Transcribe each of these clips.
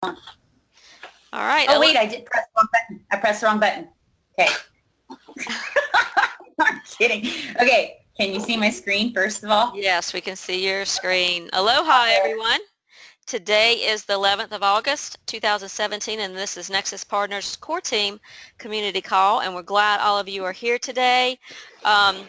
All right. Oh, wait, I did press the wrong button. I pressed the wrong button. Okay. I'm kidding. Okay, can you see my screen first of all? Yes, we can see your screen. Aloha, everyone. Today is the 11th of August, 2017, and this is Nexxus Partners Core Team Community Call, and we're glad all of you are here today. I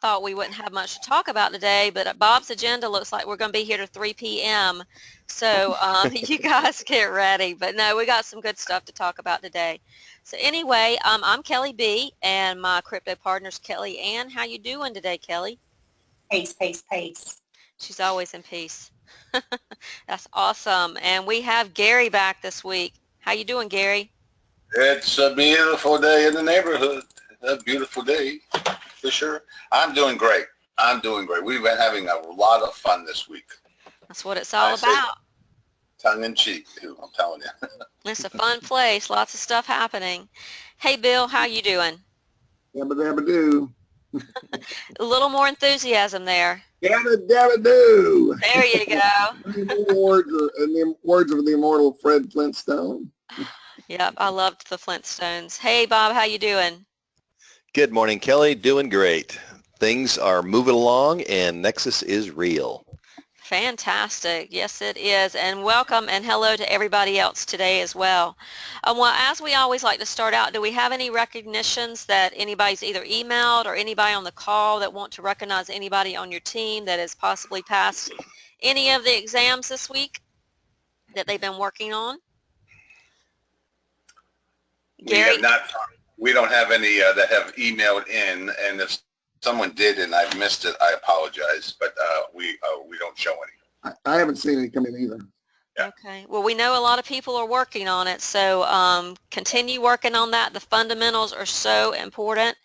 thought we wouldn't have much to talk about today, but Bob's agenda looks like we're going to be here to 3 p.m. So you guys get ready. But no, we got some good stuff to talk about today. So anyway, I'm Kelly B, and my crypto partner's Kelly Ann. How you doing today, Kelly? Pace, pace, pace. She's always in peace. That's awesome. And we have Gary back this week. How you doing, Gary? It's a beautiful day in the neighborhood. A beautiful day, for sure. I'm doing great. We've been having a lot of fun this week. That's what it's all about. Tongue in cheek, too, I'm telling you. It's a fun place. Lots of stuff happening. Hey, Bill, how you doing? Yabba dabba do. A little more enthusiasm there. Yabba dabba do. There you go. In the words of the immortal Fred Flintstone. Yep, I loved the Flintstones. Hey, Bob, how you doing? Good morning, Kelly. Doing great. Things are moving along, and Nexxus is real. Fantastic. Yes, it is. And welcome and hello to everybody else today as well. Well, as we always like to start out, do we have any recognitions that anybody's either emailed or anybody on the call that want to recognize anybody on your team that has possibly passed any of the exams this week that they've been working on? Gary? We don't have any that have emailed in, and if someone did and I've missed it, I apologize, but we don't show any. I haven't seen any come in either. Yeah. Okay. Well, we know a lot of people are working on it, so continue working on that. The fundamentals are so important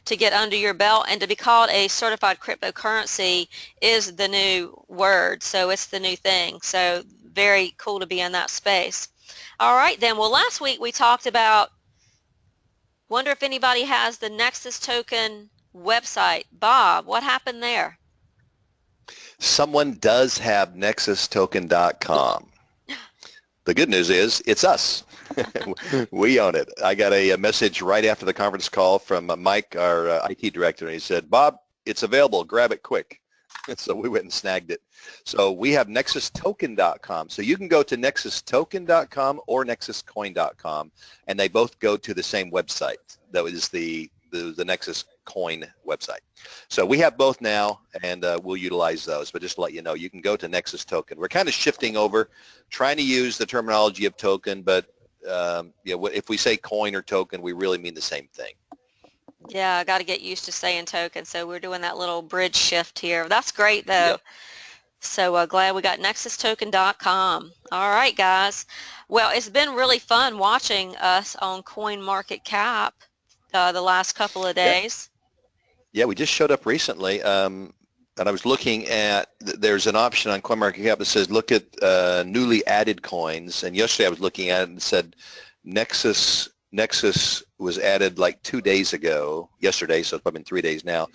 to get under your belt, and to be called a certified cryptocurrency is the new word, so it's the new thing. So very cool to be in that space. All right, then. Well, last week we talked about, wonder if anybody has the Nexxus token website. Bob, what happened there? Someone does have nexustoken.com. The good news is it's us. We own it. I got a message right after the conference call from Mike, our IT director, and he said, Bob, it's available. Grab it quick. So we went and snagged it. So we have nexustoken.com. So you can go to nexustoken.com or nexuscoin.com, and they both go to the same website. That is the Nexxus Coin website. So we have both now, and we'll utilize those. But just to let you know, you can go to Nexxus Token. We're kind of shifting over, trying to use the terminology of token, but if we say coin or token, we really mean the same thing. Yeah, I got to get used to saying token, so we're doing that little bridge shift here. That's great, though. Yep. So glad we got nexustoken.com. All right, guys. Well, it's been really fun watching us on CoinMarketCap the last couple of days. Yeah, we just showed up recently, and I was looking at, there's an option on CoinMarketCap that says look at newly added coins, and yesterday I was looking at it and said Nexxus was added like 2 days ago, yesterday, so it's probably been 3 days now.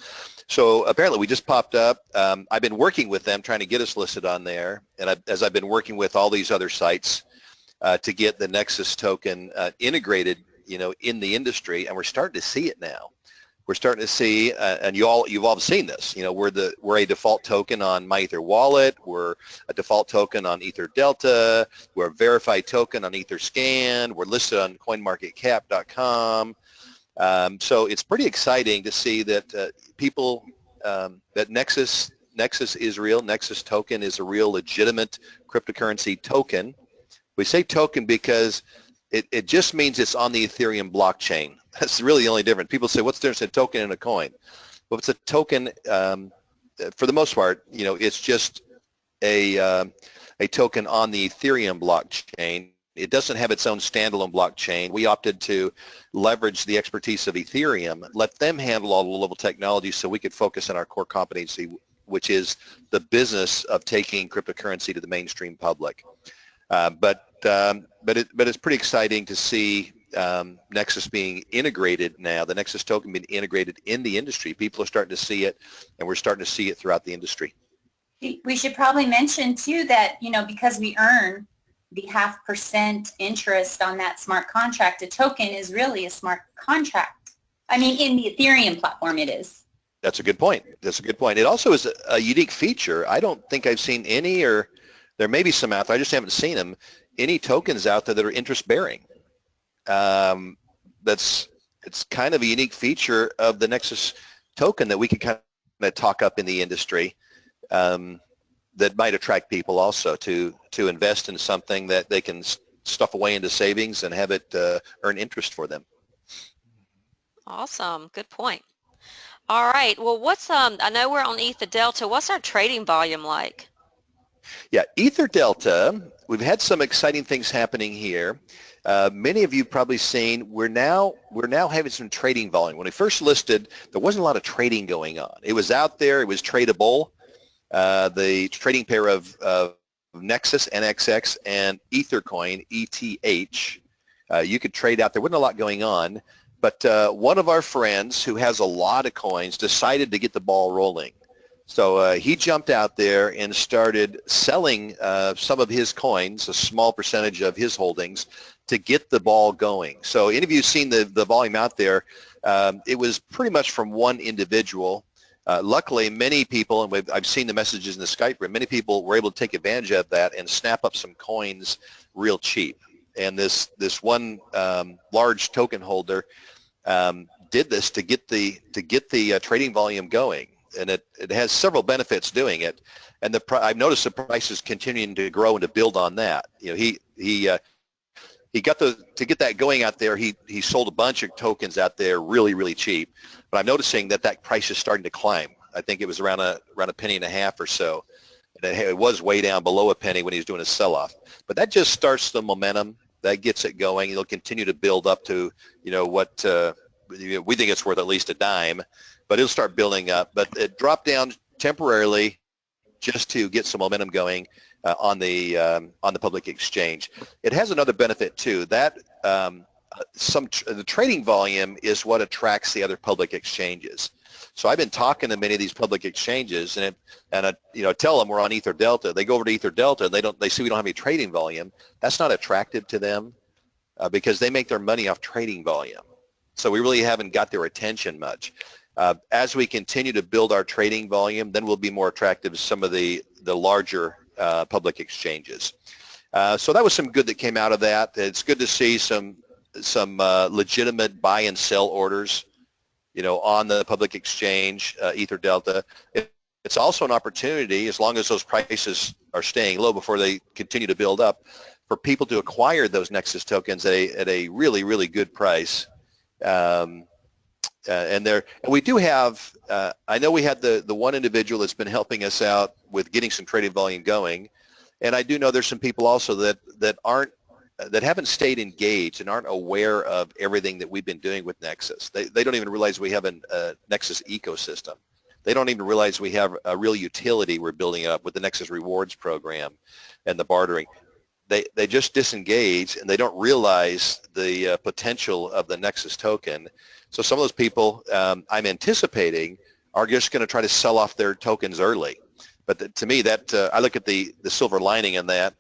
So apparently we just popped up. I've been working with them trying to get us listed on there, and as I've been working with all these other sites to get the Nexxus token integrated, in the industry, and we're starting to see it now. We're starting to see, and you've all seen this. We're a default token on MyEther wallet. We're a default token on Ether Delta. We're a verified token on EtherScan. We're listed on CoinMarketCap.com. So it's pretty exciting to see that people that Nexxus is real. Nexxus token is a real legitimate cryptocurrency token. We say token because it just means it's on the Ethereum blockchain. That's really the only difference. People say, what's the difference in a token and a coin? Well, it's a token, for the most part, it's just a token on the Ethereum blockchain. It doesn't have its own standalone blockchain. We opted to leverage the expertise of Ethereum, let them handle all the level technology so we could focus on our core competency, which is the business of taking cryptocurrency to the mainstream public. But it's pretty exciting to see Nexxus being integrated now, the Nexxus token being integrated in the industry. People are starting to see it, and we're starting to see it throughout the industry. We should probably mention too that, because we earn the 0.5% interest on that smart contract, a token is really a smart contract. I mean, in the Ethereum platform it is. That's a good point. That's a good point. It also is a unique feature. I don't think I've seen any, or there may be some out there, I just haven't seen them, any tokens out there that are interest bearing. It's kind of a unique feature of the Nexxus token that we could kind of talk up in the industry, that might attract people also to invest in something that they can stuff away into savings and have it earn interest for them. Awesome. Good point. All right. Well, I know we're on Ether Delta. What's our trading volume like? Yeah, Ether Delta, we've had some exciting things happening here. Many of you probably seen we're now having some trading volume. When we first listed, there wasn't a lot of trading going on. It was out there, it was tradable. The trading pair of Nexxus, NXX, and Ethercoin, ETH, you could trade out there. Wasn't a lot going on, but one of our friends who has a lot of coins decided to get the ball rolling. So he jumped out there and started selling some of his coins, a small percentage of his holdings, to get the ball going. So any of you seen the volume out there, it was pretty much from one individual. Luckily, many people, and I've seen the messages in the Skype room, many people were able to take advantage of that and snap up some coins real cheap. And this one large token holder did this to get the trading volume going. And it has several benefits doing it. And I've noticed the price is continuing to grow and to build on that. He got to get that going out there. He sold a bunch of tokens out there really, really cheap. But I'm noticing that price is starting to climb. I think it was around a penny and a half or so. And it was way down below a penny when he was doing a sell-off. But that just starts the momentum. That gets it going. It'll continue to build up to what we think it's worth at least a dime. But it'll start building up. But it dropped down temporarily just to get some momentum going on the public exchange. It has another benefit too. That the trading volume is what attracts the other public exchanges. So I've been talking to many of these public exchanges, and I tell them we're on Ether Delta. They go over to Ether Delta, and they see we don't have any trading volume. That's not attractive to them because they make their money off trading volume. So we really haven't got their attention much. As we continue to build our trading volume, then we'll be more attractive to some of the larger public exchanges. So that was some good that came out of that. It's good to see some legitimate buy and sell orders, on the public exchange, Ether Delta. It's also an opportunity, as long as those prices are staying low before they continue to build up, for people to acquire those Nexxus tokens at a really, really good price. And we do have, I know we had the one individual that's been helping us out with getting some trading volume going, and I do know there's some people also that haven't stayed engaged and aren't aware of everything that we've been doing with Nexxus. They don't even realize we have a Nexxus ecosystem. They don't even realize we have a real utility we're building up with the Nexxus Rewards program and the bartering. They just disengage, and they don't realize the potential of the Nexxus token. So some of those people I'm anticipating are just going to try to sell off their tokens early. But to me, I look at the silver lining in that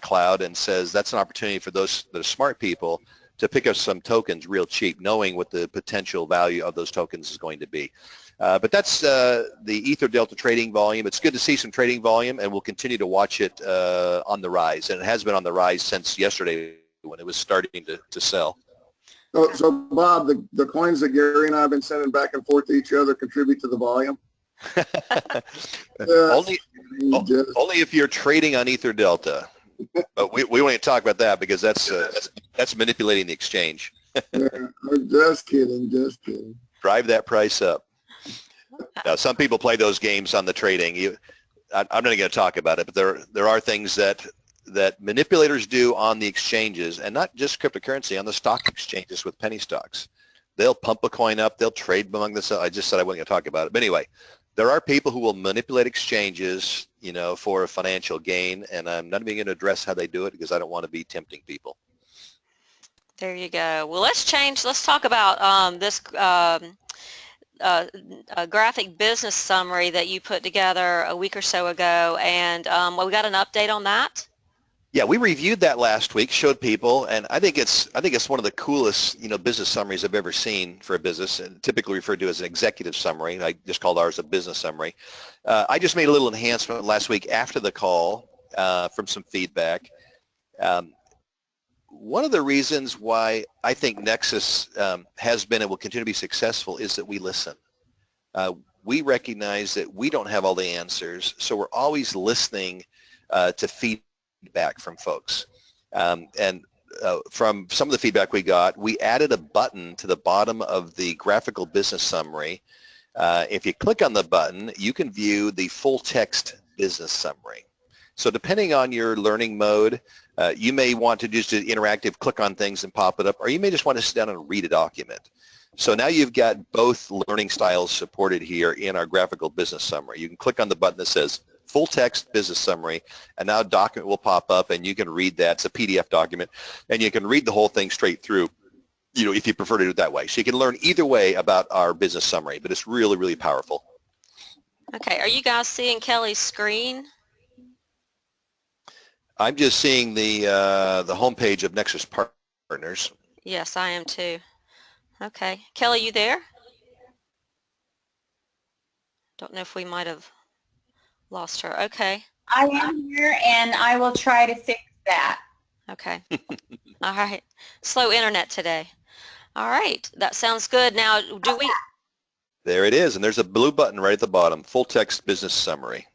cloud and says that's an opportunity for the smart people to pick up some tokens real cheap, knowing what the potential value of those tokens is going to be. But that's the Ether Delta trading volume. It's good to see some trading volume, and we'll continue to watch it on the rise. And it has been on the rise since yesterday when it was starting to sell. So Bob, the coins that Gary and I have been sending back and forth to each other contribute to the volume? Only if you're trading on Ether Delta. But we won't even talk about that because that's manipulating the exchange. Yeah, I'm just kidding. Drive that price up. Now, some people play those games on the trading. I'm not going to talk about it, but there are things that manipulators do on the exchanges, and not just cryptocurrency, on the stock exchanges with penny stocks. They'll pump a coin up, they'll trade among the. I just said I wasn't going to talk about it, but anyway, there are people who will manipulate exchanges, for a financial gain, and I'm not even going to address how they do it because I don't want to be tempting people. There you go. Well, let's talk about this a graphic business summary that you put together a week or so ago, and well, we got an update on that. Yeah, we reviewed that last week, showed people, and I think it's one of the coolest, business summaries I've ever seen for a business, and typically referred to as an executive summary. I just called ours a business summary. I just made a little enhancement last week after the call from some feedback. One of the reasons why I think Nexxus has been and will continue to be successful is that we listen. We recognize that we don't have all the answers, so we're always listening to feedback from folks. From some of the feedback we got, we added a button to the bottom of the graphical business summary. If you click on the button, you can view the full text business summary. So depending on your learning mode, you may want to just do interactive, click on things and pop it up, or you may just want to sit down and read a document. So now you've got both learning styles supported here in our graphical business summary. You can click on the button that says full text business summary, and now a document will pop up and you can read that. It's a PDF document, and you can read the whole thing straight through, if you prefer to do it that way. So you can learn either way about our business summary, but it's really, really powerful. Okay, are you guys seeing Kelly's screen? I'm just seeing the homepage of Nexxus Partners. Yes, I am too. Okay, Kelly, you there? Don't know if we might have lost her. Okay. I am here, and I will try to fix that. Okay. All right. Slow internet today. All right. That sounds good. Now, do we... There it is, and there's a blue button right at the bottom, full text business summary.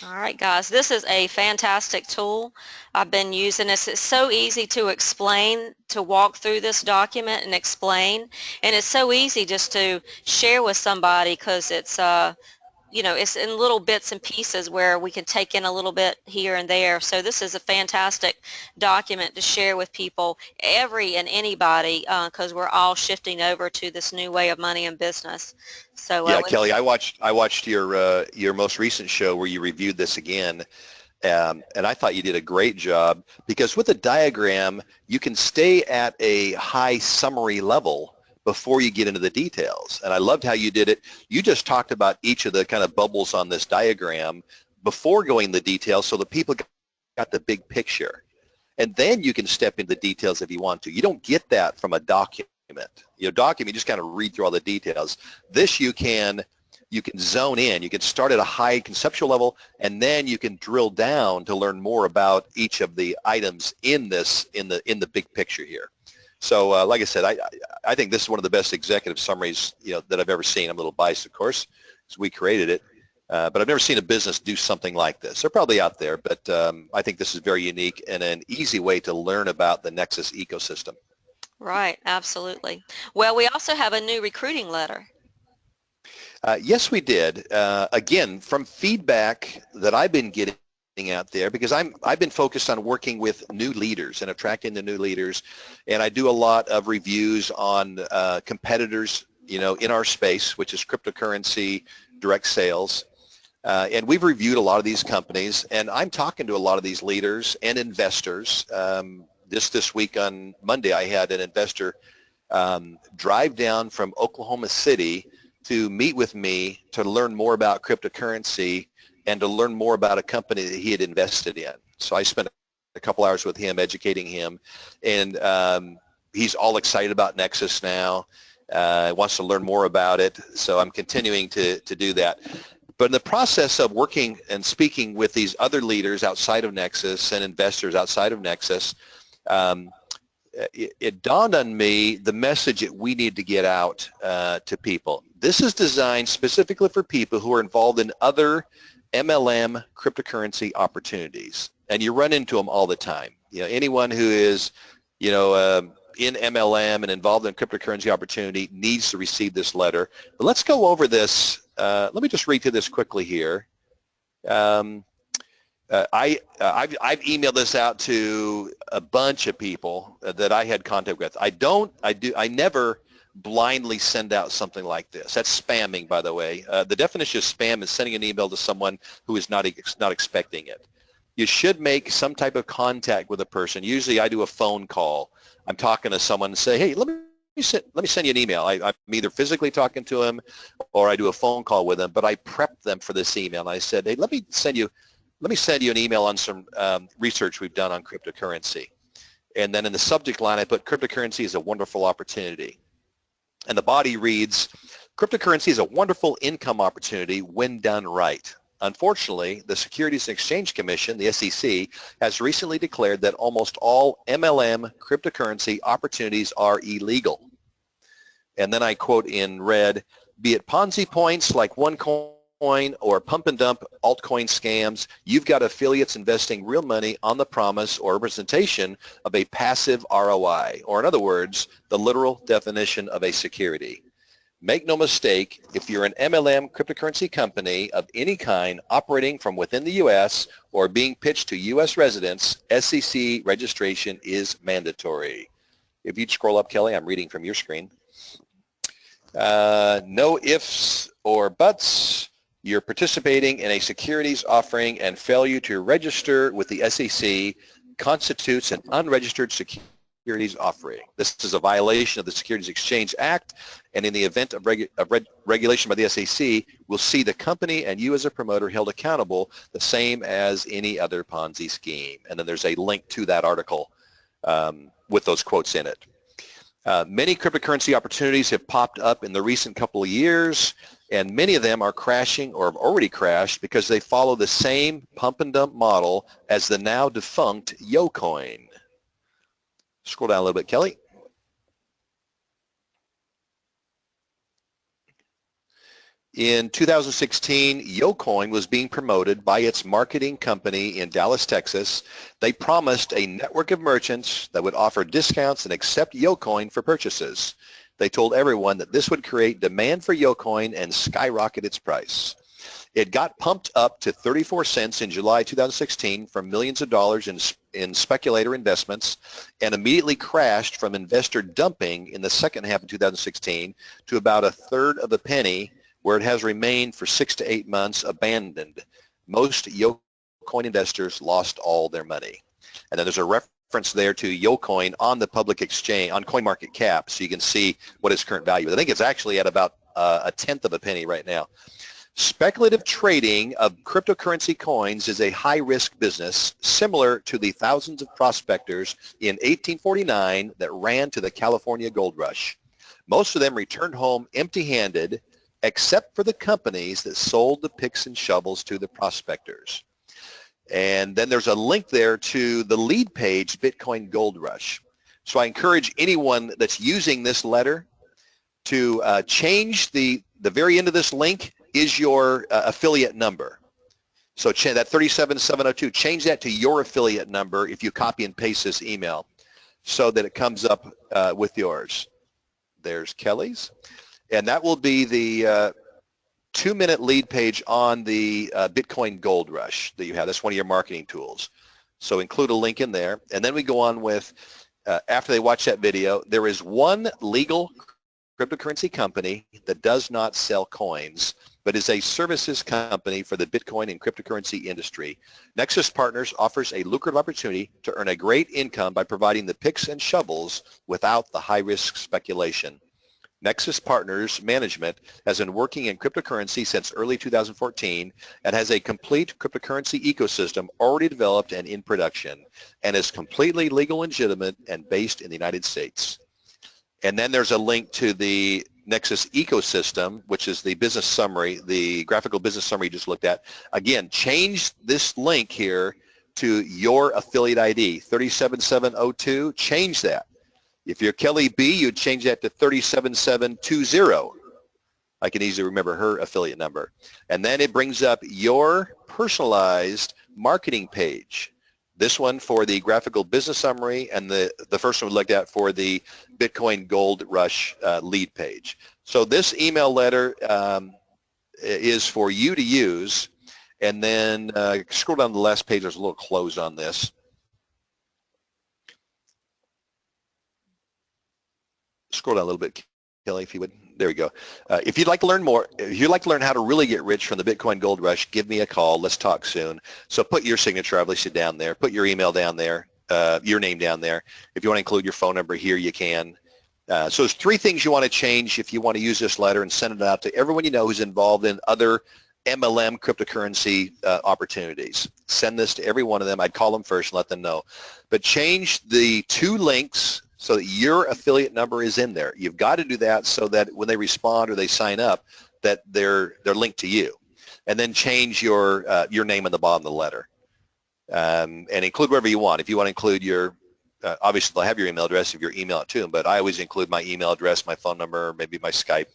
All right, guys, this is a fantastic tool. I've been using this. It's so easy to explain, to walk through this document and explain, and it's so easy just to share with somebody because it's it's in little bits and pieces where we can take in a little bit here and there. So this is a fantastic document to share with people, anybody, because we're all shifting over to this new way of money and business. So yeah, Kelly, I watched your most recent show where you reviewed this again, and I thought you did a great job because with a diagram you can stay at a high summary level before you get into the details. And I loved how you did it. You just talked about each of the kind of bubbles on this diagram before going into the details so that people got the big picture. And then you can step into the details if you want to. You don't get that from a document. Document, you just kind of read through all the details. This you can zone in. You can start at a high conceptual level, and then you can drill down to learn more about each of the items in the big picture here. So like I said, I think this is one of the best executive summaries that I've ever seen. I'm a little biased, of course, because we created it. But I've never seen a business do something like this. They're probably out there, but I think this is very unique and an easy way to learn about the Nexxus ecosystem. Right, absolutely. Well, we also have a new recruiting letter. Yes, we did. Again, from feedback that I've been getting out there, because I've been focused on working with new leaders and attracting the new leaders, and I do a lot of reviews on competitors, in our space, which is cryptocurrency, direct sales, and we've reviewed a lot of these companies, and I'm talking to a lot of these leaders and investors. This week on Monday, I had an investor drive down from Oklahoma City to meet with me to learn more about cryptocurrency and to learn more about a company that he had invested in. So I spent a couple hours with him, educating him, and he's all excited about Nexxus now, wants to learn more about it, so I'm continuing to do that. But in the process of working and speaking with these other leaders outside of Nexxus and investors outside of Nexxus, it dawned on me the message that we need to get out to people. This is designed specifically for people who are involved in other MLM cryptocurrency opportunities, and you run into them all the time. Anyone who is, in MLM and involved in cryptocurrency opportunity needs to receive this letter. But let's go over this. Let me just read through this quickly here. I've emailed this out to a bunch of people that I had contact with. I never blindly send out something like this. That's spamming, by the way. The definition of spam is sending an email to someone who is not expecting it. You should make some type of contact with a person. Usually I do a phone call. I'm talking to someone and say, hey, let me let me send you an email. I'm either physically talking to them or I do a phone call with them, but I prepped them for this email. And I said, hey, let me send you an email on some research we've done on cryptocurrency. And then in the subject line, I put cryptocurrency is a wonderful opportunity. And the body reads, cryptocurrency is a wonderful income opportunity when done right. Unfortunately, the Securities and Exchange Commission, the SEC, has recently declared that almost all MLM cryptocurrency opportunities are illegal. And then I quote in red, be it Ponzi points like OneCoin or pump and dump altcoin scams, you've got affiliates investing real money on the promise or representation of a passive ROI, or in other words, the literal definition of a security. Make no mistake, if you're an MLM cryptocurrency company of any kind operating from within the U.S. or being pitched to U.S. residents, SEC registration is mandatory. If you'd scroll up, Kelly, I'm reading from your screen. No ifs or buts. You're participating in a securities offering and failure to register with the SEC constitutes an unregistered securities offering. This is a violation of the Securities Exchange Act, and in the event of regulation by the SEC, will see the company and you as a promoter held accountable the same as any other Ponzi scheme. And then there's a link to that article with those quotes in it. Many cryptocurrency opportunities have popped up in the recent couple of years, and many of them are crashing or have already crashed because they follow the same pump and dump model as the now defunct YoCoin. Scroll down a little bit, Kelly. In 2016, YoCoin was being promoted by its marketing company in Dallas, Texas. They promised a network of merchants that would offer discounts and accept YoCoin for purchases. They told everyone that this would create demand for YoCoin and skyrocket its price. It got pumped up to 34 cents in July 2016 from millions of dollars in speculator investments, and immediately crashed from investor dumping in the second half of 2016 to about a third of a penny, where it has remained for 6 to 8 months abandoned. Most YoCoin investors lost all their money. And then there's a reference there to YoCoin on the public exchange, on CoinMarketCap, so you can see what its current value is. I think it's actually at about a tenth of a penny right now. Speculative trading of cryptocurrency coins is a high-risk business, similar to the thousands of prospectors in 1849 that ran to the California gold rush. Most of them returned home empty-handed, except for the companies that sold the picks and shovels to the prospectors. And then there's a link there to the lead page, Bitcoin Gold Rush. So I encourage anyone that's using this letter to change the very end of this link is your affiliate number. So that 37702, change that to your affiliate number if you copy and paste this email so that it comes up with yours. There's Kelly's. And that will be the 2-minute lead page on the Bitcoin Gold Rush that you have. That's one of your marketing tools. So include a link in there. And then we go on with, after they watch that video, there is one legal cryptocurrency company that does not sell coins, but is a services company for the Bitcoin and cryptocurrency industry. Nexxus Partners offers a lucrative opportunity to earn a great income by providing the picks and shovels without the high-risk speculation. Nexxus Partners Management has been working in cryptocurrency since early 2014 and has a complete cryptocurrency ecosystem already developed and in production, and is completely legal, legitimate, and based in the United States. And then there's a link to the Nexxus ecosystem, which is the business summary, the graphical business summary you just looked at. Again, change this link here to your affiliate ID, 37702, change that. If you're Kelly B, you'd change that to 37720. I can easily remember her affiliate number. And then it brings up your personalized marketing page. This one for the graphical business summary, and the first one we looked at for the Bitcoin Gold Rush lead page. So this email letter is for you to use. And then scroll down to the last page. There's a little close on this. Scroll down a little bit, Kelly, if you would. There we go. If you'd like to learn more, if you'd like to learn how to really get rich from the Bitcoin Gold Rush, give me a call. Let's talk soon. So put your signature, obviously, down there. Put your email down there, your name down there. If you want to include your phone number here, you can. So there's 3 things you want to change if you want to use this letter and send it out to everyone you know who's involved in other MLM cryptocurrency opportunities. Send this to every one of them. I'd call them first and let them know. But change the 2 links so that your affiliate number is in there. You've got to do that so that when they respond or they sign up, that they're linked to you. And then change your name in the bottom of the letter. And include whatever you want. If you want to include your, obviously they'll have your email address if you email it to them, but I always include my email address, my phone number, maybe my Skype.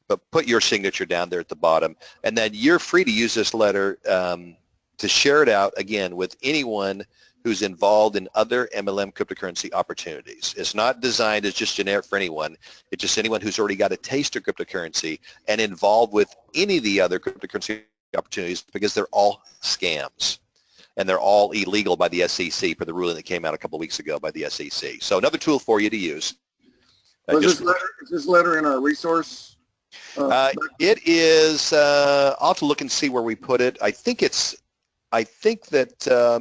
But put your signature down there at the bottom. And then you're free to use this letter to share it out, again, with anyone who's involved in other MLM cryptocurrency opportunities. It's not designed as just generic for anyone. It's just anyone who's already got a taste of cryptocurrency and involved with any of the other cryptocurrency opportunities, because they're all scams. And they're all illegal by the SEC per the ruling that came out a couple of weeks ago by the SEC. So another tool for you to use. Is this letter in our resource? It is, I'll have to look and see where we put it. I think that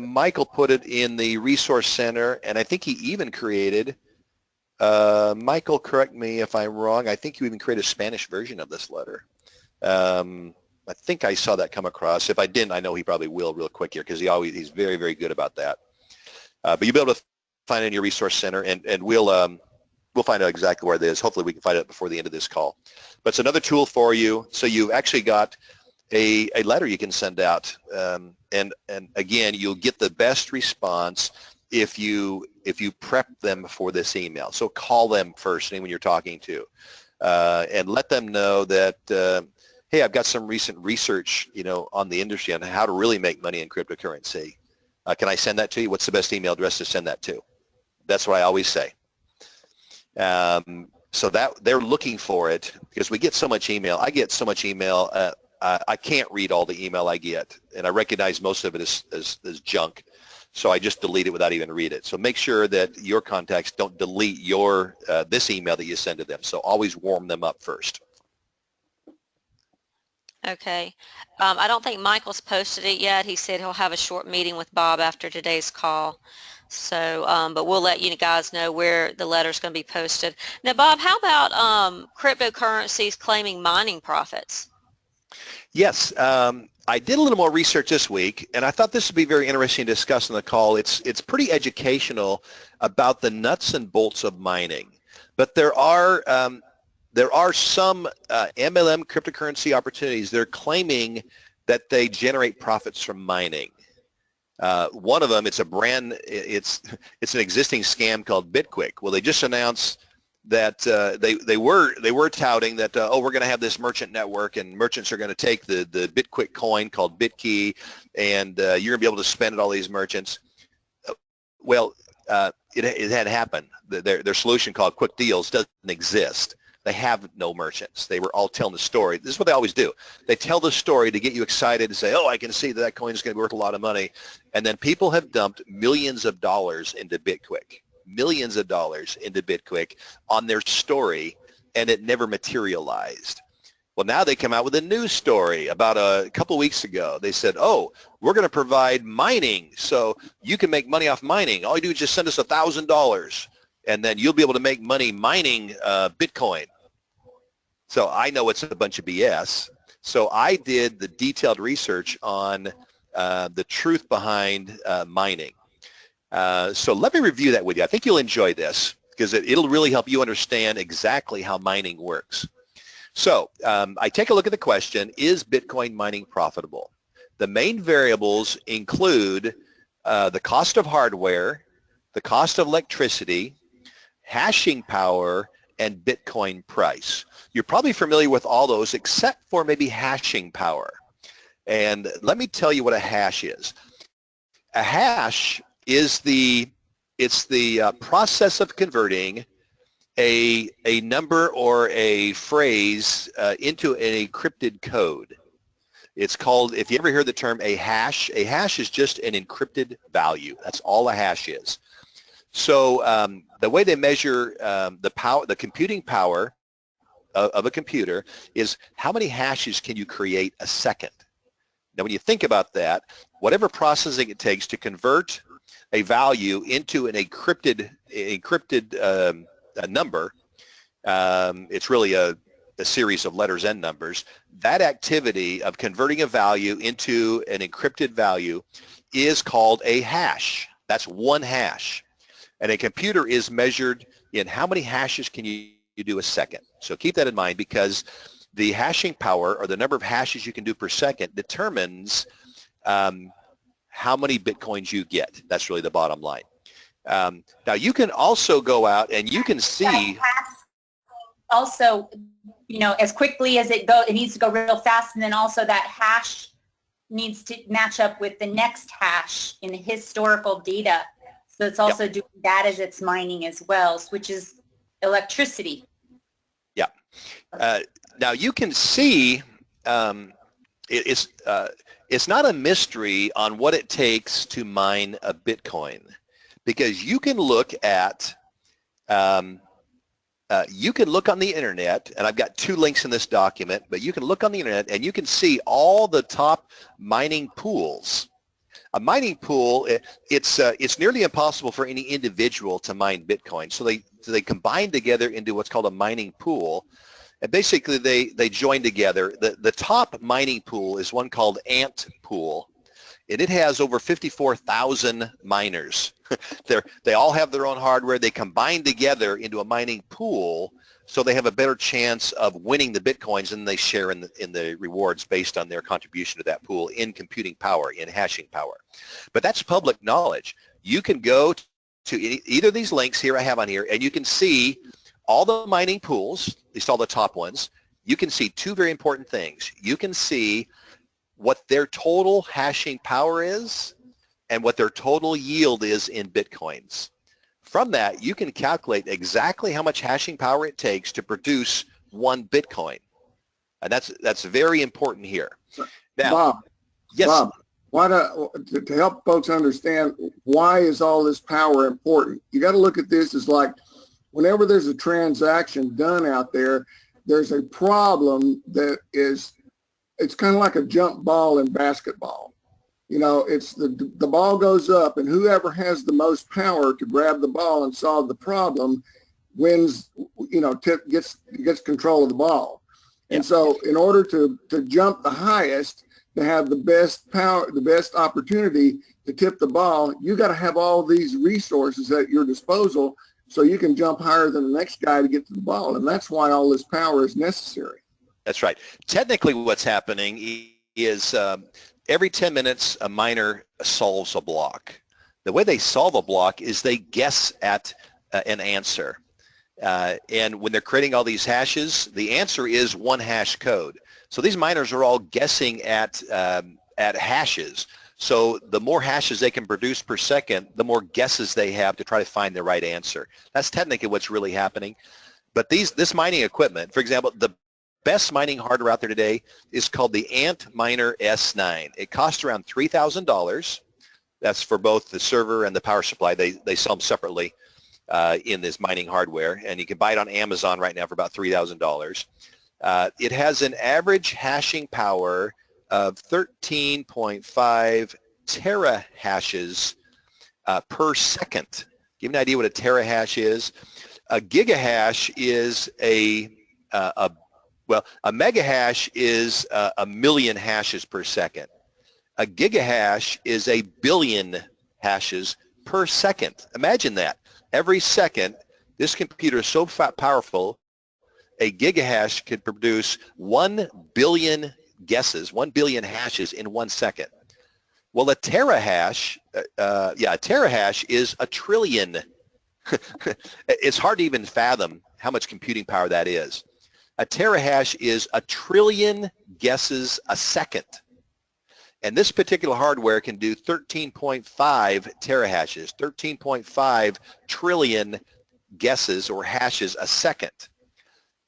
Michael put it in the resource center, and I think he even created, Michael, correct me if I'm wrong, I think you even created a Spanish version of this letter. I think I saw that come across. If I didn't, I know he probably will real quick here, because he's very, very good about that. But you'll be able to find it in your resource center, and we'll find out exactly where it is. Hopefully we can find it before the end of this call. But it's another tool for you. So you've actually got a letter you can send out. And again, you'll get the best response if you prep them for this email. So call them first, anyone you're talking to, and let them know that, hey, I've got some recent research, on the industry on how to really make money in cryptocurrency. Can I send that to you? What's the best email address to send that to? That's what I always say. So that they're looking for it, because we get so much email. I get so much email. I can't read all the email I get, and I recognize most of it is junk. So I just delete it without even read it. So make sure that your contacts don't delete your this email that you send to them. So always warm them up first. Okay. I don't think Michael's posted it yet. He said he'll have a short meeting with Bob after today's call. So, but we'll let you guys know where the letter's going to be posted. Now, Bob, how about cryptocurrencies claiming mining profits? Yes. I did a little more research this week, and I thought this would be very interesting to discuss on the call. It's pretty educational about the nuts and bolts of mining. But there are some MLM cryptocurrency opportunities. They're claiming that they generate profits from mining. One of them, it's an existing scam called BitQuick. Well, they just announced that they were touting that we're going to have this merchant network, and merchants are going to take the BitQuick coin called BitKey, and you're going to be able to spend at all these merchants. Well, it had happened. Their solution called Quick Deals doesn't exist. They have no merchants. They were all telling the story. This is what they always do. They tell the story to get you excited and say, oh, I can see that coin is going to be worth a lot of money. And then people have dumped millions of dollars into BitQuick, millions of dollars into BitQuick on their story, and it never materialized. Well, now they come out with a news story about a couple weeks ago. They said, oh, we're going to provide mining, so you can make money off mining. All you do is just send us $1,000. And then you'll be able to make money mining Bitcoin. So I know it's a bunch of BS. So I did the detailed research on the truth behind mining. So let me review that with you. I think you'll enjoy this, because it'll really help you understand exactly how mining works. So I take a look at the question, is Bitcoin mining profitable? The main variables include the cost of hardware, the cost of electricity, hashing power, and Bitcoin price. You're probably familiar with all those except for maybe hashing power. And let me tell you what a hash is. A hash is the process of converting a number or a phrase into an encrypted code. It's called, if you ever hear the term a hash is just an encrypted value. That's all a hash is. So the way they measure the computing power of a computer is how many hashes can you create a second. Now, when you think about that, whatever processing it takes to convert a value into an encrypted number, It's really a series of letters and numbers. That activity of converting a value into an encrypted value is called a hash. That's one hash. And a computer is measured in how many hashes can you do a second. So keep that in mind, because the hashing power, or the number of hashes you can do per second, determines how many Bitcoins you get. That's really the bottom line. Now you can also go out and you can see also, you know, as quickly as it needs to go real fast, and then also that hash needs to match up with the next hash in the historical data. So it's also doing that as it's mining as well, which is electricity. Yeah. Now you can see it's not a mystery on what it takes to mine a Bitcoin, because you can look at you can look on the internet, and I've got 2 links in this document, but you can look on the internet and you can see all the top mining pools. A mining pool, it's nearly impossible for any individual to mine Bitcoin. So they combine together into what's called a mining pool, and basically they join together. The top mining pool is one called Ant Pool, and it has over 54,000 miners. They all have their own hardware. They combine together into a mining pool, so they have a better chance of winning the Bitcoins, and they share in the rewards based on their contribution to that pool in computing power, in hashing power. But that's public knowledge. You can go to either of these links here I have on here, and you can see all the mining pools, at least all the top ones. You can see 2 very important things. You can see what their total hashing power is and what their total yield is in Bitcoins. From that, you can calculate exactly how much hashing power it takes to produce 1 Bitcoin. And that's very important here. Now, Bob, yes. Bob, to help folks understand why is all this power important, you got to look at this as like whenever there's a transaction done out there, there's a problem that is, it's kind of like a jump ball in basketball. You know, it's the ball goes up, and whoever has the most power to grab the ball and solve the problem wins, you know, gets control of the ball. Yeah. And so in order to jump the highest, to have the best power, the best opportunity to tip the ball, you got to have all these resources at your disposal so you can jump higher than the next guy to get to the ball. And that's why all this power is necessary. That's right. Technically what's happening is every 10 minutes a miner solves a block. The way they solve a block is they guess at an answer. And when they're creating all these hashes, the answer is 1 hash code. So these miners are all guessing at hashes. So the more hashes they can produce per second, the more guesses they have to try to find the right answer. That's technically what's really happening. But this mining equipment, for example, the best mining hardware out there today is called the Antminer S9. It costs around $3,000. That's for both the server and the power supply. They sell them separately in this mining hardware, and you can buy it on Amazon right now for about $3,000. It has an average hashing power of 13.5 terahashes per second. Give you an idea what a terahash is. A gigahash is a megahash is a million hashes per second. A gigahash is a billion hashes per second. Imagine that. Every second, this computer is so powerful, a gigahash could produce 1 billion guesses, 1 billion hashes in 1 second. Well, a terahash, a terahash is a trillion. It's hard to even fathom how much computing power that is. A terahash is a trillion guesses a second. And this particular hardware can do 13.5 terahashes, 13.5 trillion guesses or hashes a second.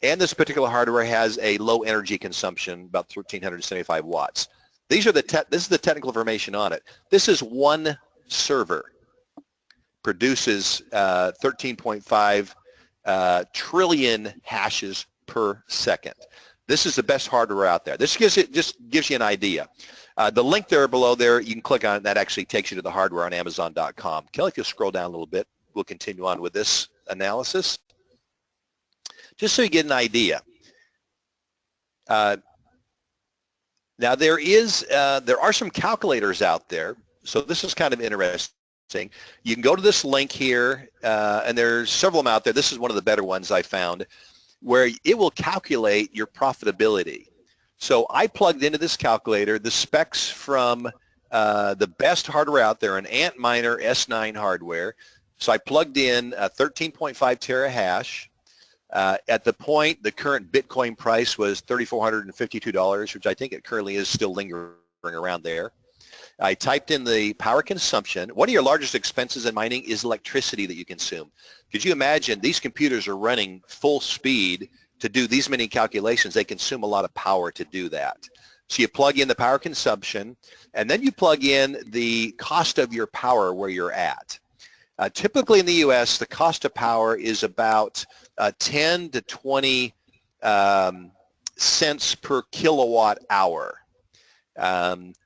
And this particular hardware has a low energy consumption, about 1,375 watts. This is the technical information on it. This is one server, produces 13.5 trillion hashes per second. This is the best hardware out there. This just gives you an idea. The link there below there, you can click on it. That actually takes you to the hardware on Amazon.com. Kelly, if you'll scroll down a little bit, we'll continue on with this analysis. just so you get an idea. Now there are some calculators out there, so this is kind of interesting. You can go to this link here, and there's several of them out there. This is one of the better ones I found, where it will calculate your profitability. So I plugged into this calculator the specs from the best hardware out there, an Antminer S9 hardware. So I plugged in a 13.5 terahash. At the point, the current Bitcoin price was $3,452, which I think it currently is still lingering around there. I typed in the power consumption. One of your largest expenses in mining is electricity that you consume. Could you imagine these computers are running full speed to do these many calculations? They consume a lot of power to do that. So you plug in the power consumption, and then you plug in the cost of your power where you're at. Typically in the U.S., the cost of power is about 10 to 20 cents per kilowatt hour.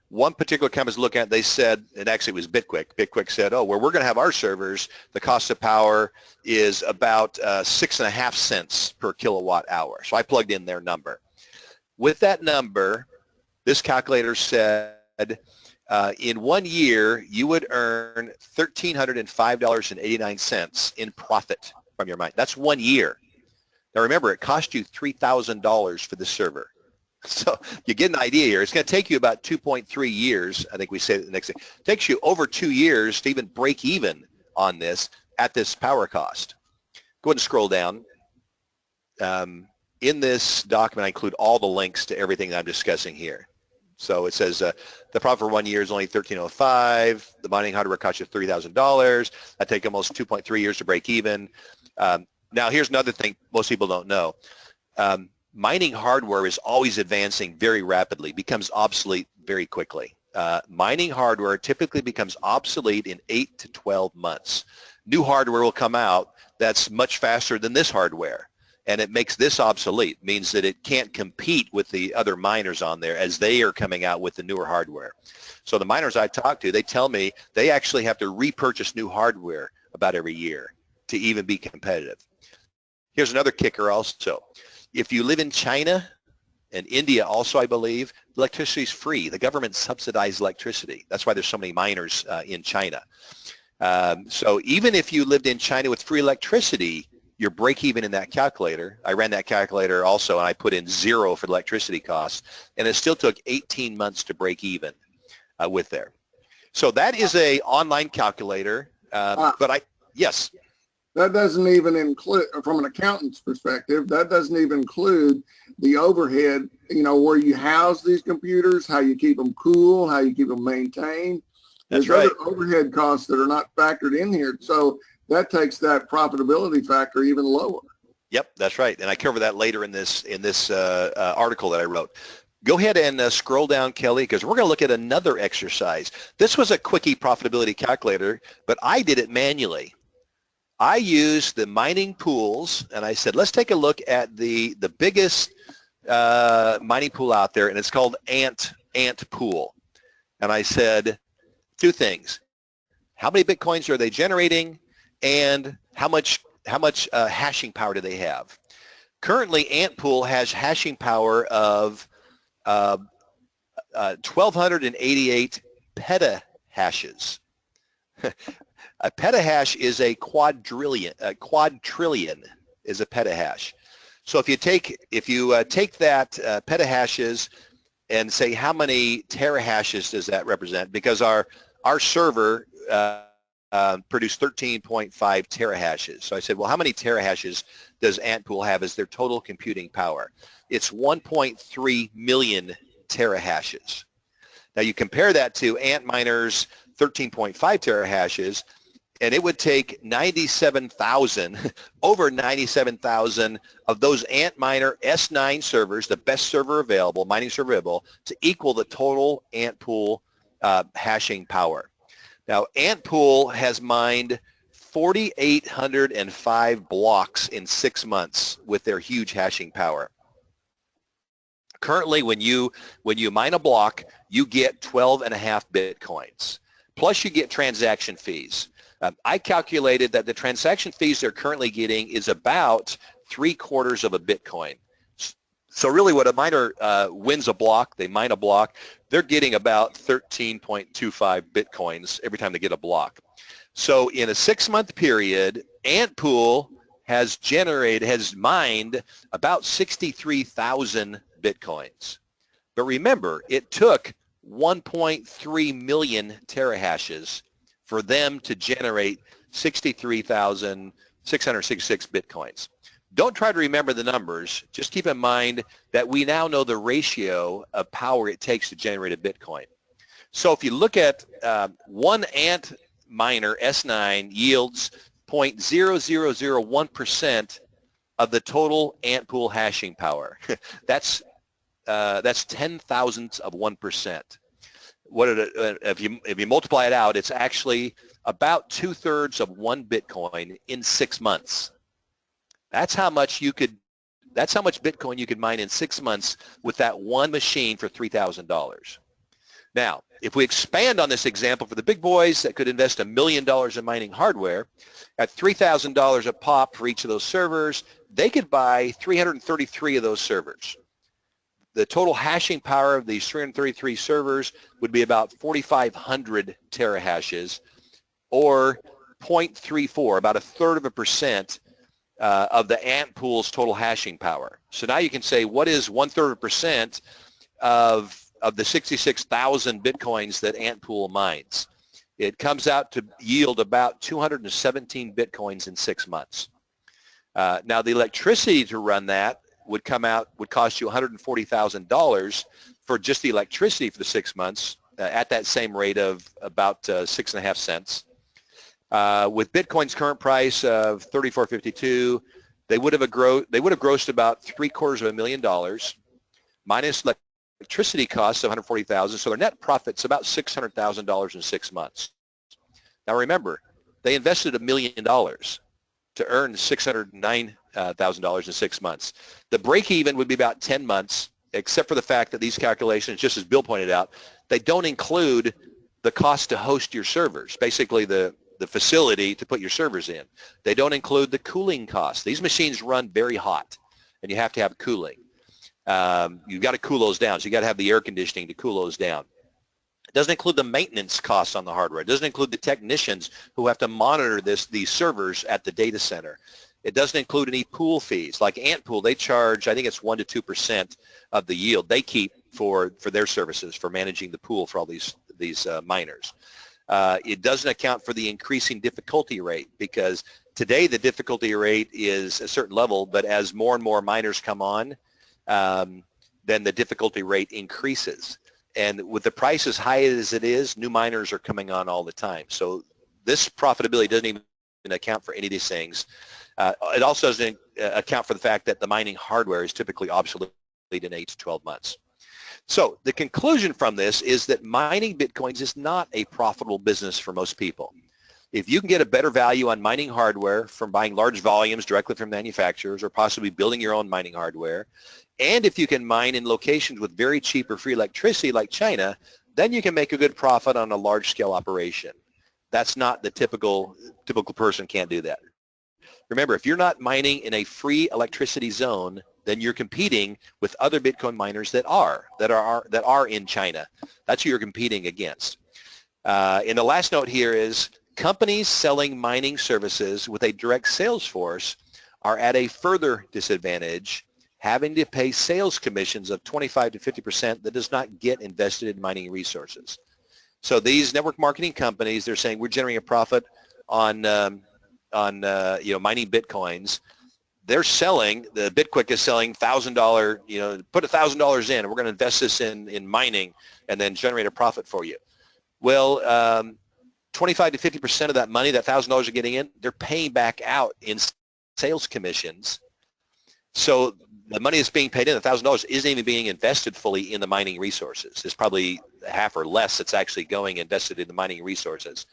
One particular company I was looking at, they said, and actually it was Bitquick. Bitquick said, oh, where we're going to have our servers, the cost of power is about 6.5 cents per kilowatt hour. So I plugged in their number. With that number, this calculator said, in 1 year, you would earn $1,305.89 in profit from your mine. That's 1 year. Now remember, it cost you $3,000 for the server. So you get an idea here. It's going to take you about 2.3 years. I think we say the next thing. It takes you over 2 years to even break even on this at this power cost. Go ahead and scroll down. In this document, I include all the links to everything that I'm discussing here. So it says the profit for 1 year is only $1,305. The mining hardware costs you $3,000. That takes almost 2.3 years to break even. Now here's another thing most people don't know. Mining hardware is always advancing very rapidly, becomes obsolete very quickly. Mining hardware typically becomes obsolete in 8 to 12 months. New hardware will come out that's much faster than this hardware, and it makes this obsolete, means that it can't compete with the other miners on there as they are coming out with the newer hardware. So the miners I talk to, they tell me they actually have to repurchase new hardware about every year to even be competitive. Here's another kicker also. If you live in China and India also, I believe, electricity is free. The government subsidizes electricity. That's why there's so many miners in China. So even if you lived in China with free electricity, your break even in that calculator, I ran that calculator also, and I put in 0 for the electricity costs, and it still took 18 months to break even with there. So that is a online calculator, yes. That doesn't even include, from an accountant's perspective, that doesn't even include the overhead, you know, where you house these computers, how you keep them cool, how you keep them maintained. That's There's right. other overhead costs that are not factored in here. So that takes that profitability factor even lower. Yep, that's right. And I cover that later in this article that I wrote. Go ahead and scroll down, Kelly, because we're going to look at another exercise. This was a quickie profitability calculator, but I did it manually. I used the mining pools, and I said, let's take a look at the biggest mining pool out there, and it's called Ant Pool. And I said 2 things. How many Bitcoins are they generating, and how much hashing power do they have? Currently, Ant Pool has hashing power of 1,288 petahashes. A petahash is a quadrillion. A quadrillion is a petahash. So if you take that petahashes and say how many terahashes does that represent? Because our server produced 13.5 terahashes. So I said, well, how many terahashes does Antpool have as their total computing power? It's 1.3 million terahashes. Now you compare that to Antminer's 13.5 terahashes, and it would take 97,000, over 97,000 of those Antminer S9 servers, the best server available, mining server available, to equal the total Antpool hashing power. Now, Antpool has mined 4,805 blocks in 6 months with their huge hashing power. Currently, when you mine a block, you get 12.5 Bitcoins. Plus, you get transaction fees. I calculated that the transaction fees they're currently getting is about 3/4 of a Bitcoin. So really what a miner wins a block, they mine a block, they're getting about 13.25 Bitcoins every time they get a block. So in a 6-month period, Antpool has mined about 63,000 Bitcoins. But remember, it took 1.3 million terahashes for them to generate 63,666 Bitcoins. Don't try to remember the numbers. Just keep in mind that we now know the ratio of power it takes to generate a Bitcoin. So if you look at one Ant miner, S9, yields 0.0001% of the total Antpool hashing power. That's 10,000ths of 1%. If you multiply it out, it's actually about 2/3 of 1 Bitcoin in 6 months. That's how much Bitcoin you could mine in 6 months with that one machine for $3,000. Now, if we expand on this example for the big boys that could invest $1 million in mining hardware, at $3,000 a pop for each of those servers, they could buy 333 of those servers. The total hashing power of these 333 servers would be about 4,500 terahashes, or 0.34, about 1/3% of the Antpool's total hashing power. So now you can say, what is 1/3% of the 66,000 Bitcoins that Antpool mines? It comes out to yield about 217 Bitcoins in 6 months. Now the electricity to run that would cost you $140,000 for just the electricity for the 6 months at that same rate of about 6.5 cents. With Bitcoin's current price of $34.52, they would have grossed about $750,000 minus electricity costs of $140,000. So their net profit's about $600,000 in 6 months. Now remember, they invested $1 million to earn $609,000 in 6 months. The break-even would be about 10 months, except for the fact that these calculations, just as Bill pointed out, they don't include the cost to host your servers, basically the facility to put your servers in. They don't include the cooling costs. These machines run very hot, and you have to have cooling. You've got to cool those down, so you've got to have the air conditioning to cool those down. It doesn't include the maintenance costs on the hardware. It doesn't include the technicians who have to monitor these servers at the data center. It doesn't include any pool fees. Like Antpool, they charge, I think it's 1 to 2% of the yield they keep for their services, for managing the pool for all these miners. It doesn't account for the increasing difficulty rate, because today the difficulty rate is a certain level, but as more and more miners come on, then the difficulty rate increases. And with the price as high as it is, new miners are coming on all the time. So this profitability doesn't even account for any of these things. It also doesn't account for the fact that the mining hardware is typically obsolete in 8 to 12 months. So the conclusion from this is that mining Bitcoins is not a profitable business for most people. If you can get a better value on mining hardware from buying large volumes directly from manufacturers, or possibly building your own mining hardware, and if you can mine in locations with very cheap or free electricity like China, then you can make a good profit on a large-scale operation. That's not the typical person can't do that. Remember, if you're not mining in a free electricity zone, then you're competing with other Bitcoin miners that are in China. That's who you're competing against. And the last note here is companies selling mining services with a direct sales force are at a further disadvantage, having to pay sales commissions of 25 to 50% that does not get invested in mining resources. So these network marketing companies, they're saying we're generating a profit on mining Bitcoins. They're selling, the BitQuick is selling $1,000, put $1,000 in, and we're going to invest this in mining and then generate a profit for you. Well, 25 to 50% of that money, that $1,000 are getting in, they're paying back out in sales commissions. So the money that's being paid in, the $1,000, isn't even being invested fully in the mining resources. It's probably half or less that's actually going invested in the mining resources.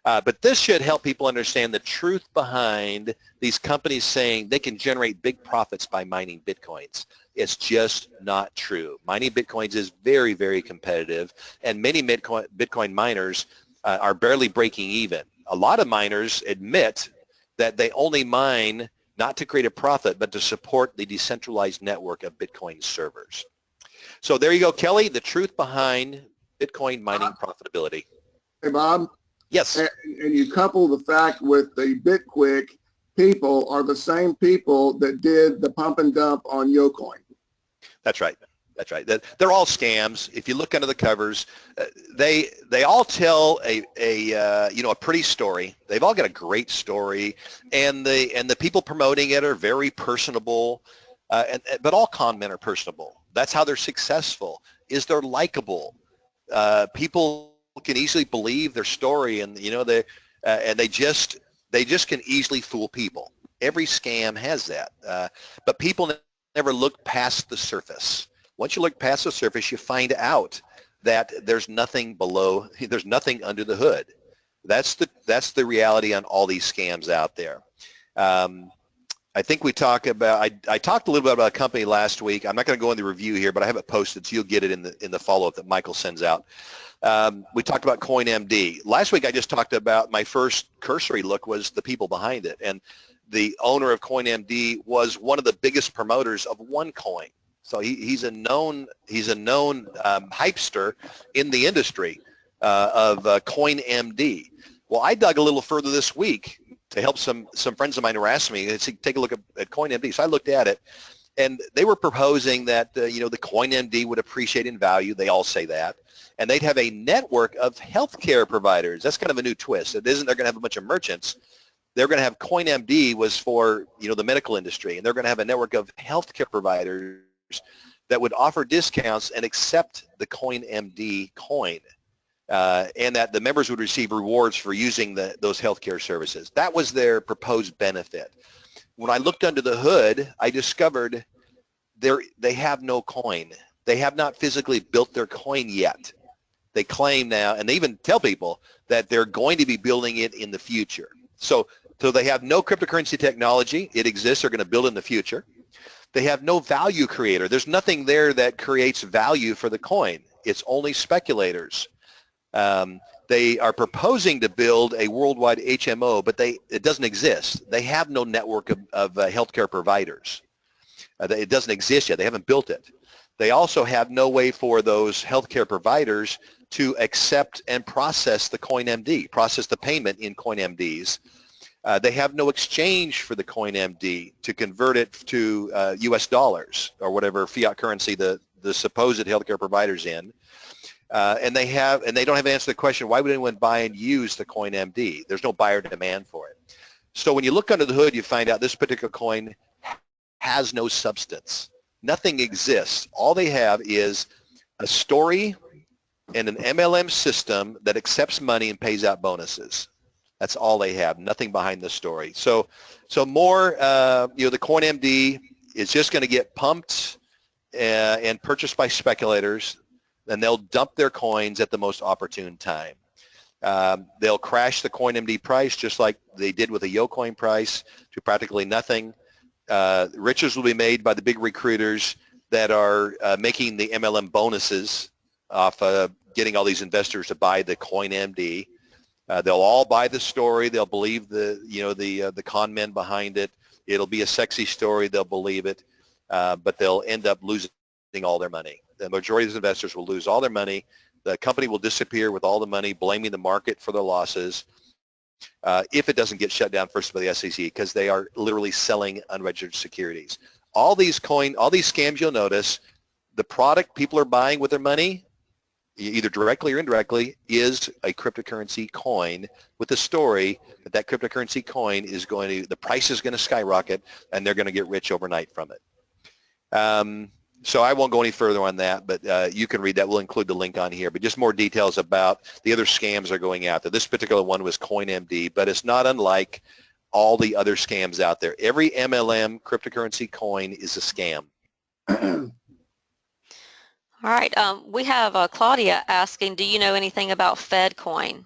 But this should help people understand the truth behind these companies saying they can generate big profits by mining Bitcoins. It's just not true. Mining Bitcoins is very, very competitive, and many Bitcoin miners are barely breaking even. A lot of miners admit that they only mine not to create a profit, but to support the decentralized network of Bitcoin servers. So there you go, Kelly, the truth behind Bitcoin mining profitability. Hey, Bob. Yes. And you couple the fact with the BitQuick people are the same people that did the pump and dump on YoCoin. That's right. That's right. They're all scams. If you look under the covers, they all tell a pretty story. They've all got a great story, and the people promoting it are very personable, but all con men are personable. That's how they're successful. Is they're likable. People can easily believe their story, and they just can easily fool people. Every scam has that, but people never look past the surface. Once you look past the surface, you find out that there's nothing below, there's nothing under the hood. That's the reality on all these scams out there. I think we talk about, I talked a little bit about a company last week. I'm not going to go into the review here, but I have it posted, so you'll get it in the follow-up that Michael sends out. We talked about CoinMD. Last week I just talked about, my first cursory look was the people behind it, and the owner of CoinMD was one of the biggest promoters of OneCoin. So he's a known hypester in the industry of CoinMD. Well, I dug a little further this week to help some friends of mine who asked me to take a look at CoinMD. So I looked at it, and they were proposing that the CoinMD would appreciate in value. They all say that, and they'd have a network of healthcare providers. That's kind of a new twist. It isn't they're going to have a bunch of merchants. They're going to have CoinMD was for the medical industry, and they're going to have a network of healthcare providers that would offer discounts and accept the CoinMD coin, and that the members would receive rewards for using those healthcare services. That was their proposed benefit. When I looked under the hood, I discovered they have no coin. They have not physically built their coin yet. They claim now, and they even tell people that they're going to be building it in the future. So they have no cryptocurrency technology. It exists. They're going to build it in the future. They have no value creator. There's nothing there that creates value for the coin. It's only speculators. They are proposing to build a worldwide HMO, but it doesn't exist. They have no network of healthcare providers. It doesn't exist yet. They haven't built it. They also have no way for those healthcare providers to accept and process the CoinMD, process the payment in CoinMDs. They have no exchange for the CoinMD to convert it to US dollars or whatever fiat currency the supposed healthcare providers in. And they don't have an answer to the question, why would anyone buy and use the CoinMD? There's no buyer demand for it. So when you look under the hood, you find out this particular coin has no substance. Nothing exists. All they have is a story and an MLM system that accepts money and pays out bonuses. That's all they have. Nothing behind the story. So more, the CoinMD is just going to get pumped and purchased by speculators, and they'll dump their coins at the most opportune time. They'll crash the CoinMD price just like they did with the YoCoin price to practically nothing. Riches will be made by the big recruiters that are making the MLM bonuses off getting all these investors to buy the CoinMD. They'll all buy the story. They'll believe the con men behind it. It'll be a sexy story. They'll believe it, but they'll end up losing all their money. The majority of the investors will lose all their money. The company will disappear with all the money, blaming the market for their losses. If it doesn't get shut down first by the SEC, because they are literally selling unregistered securities. All these scams you'll notice, the product people are buying with their money, either directly or indirectly, is a cryptocurrency coin with the story that cryptocurrency coin is the price is going to skyrocket and they're going to get rich overnight from it. So I won't go any further on that, but you can read that. We'll include the link on here. But just more details about the other scams are going out there. This particular one was CoinMD, but it's not unlike all the other scams out there. Every MLM cryptocurrency coin is a scam. All right. We have Claudia asking, do you know anything about FedCoin?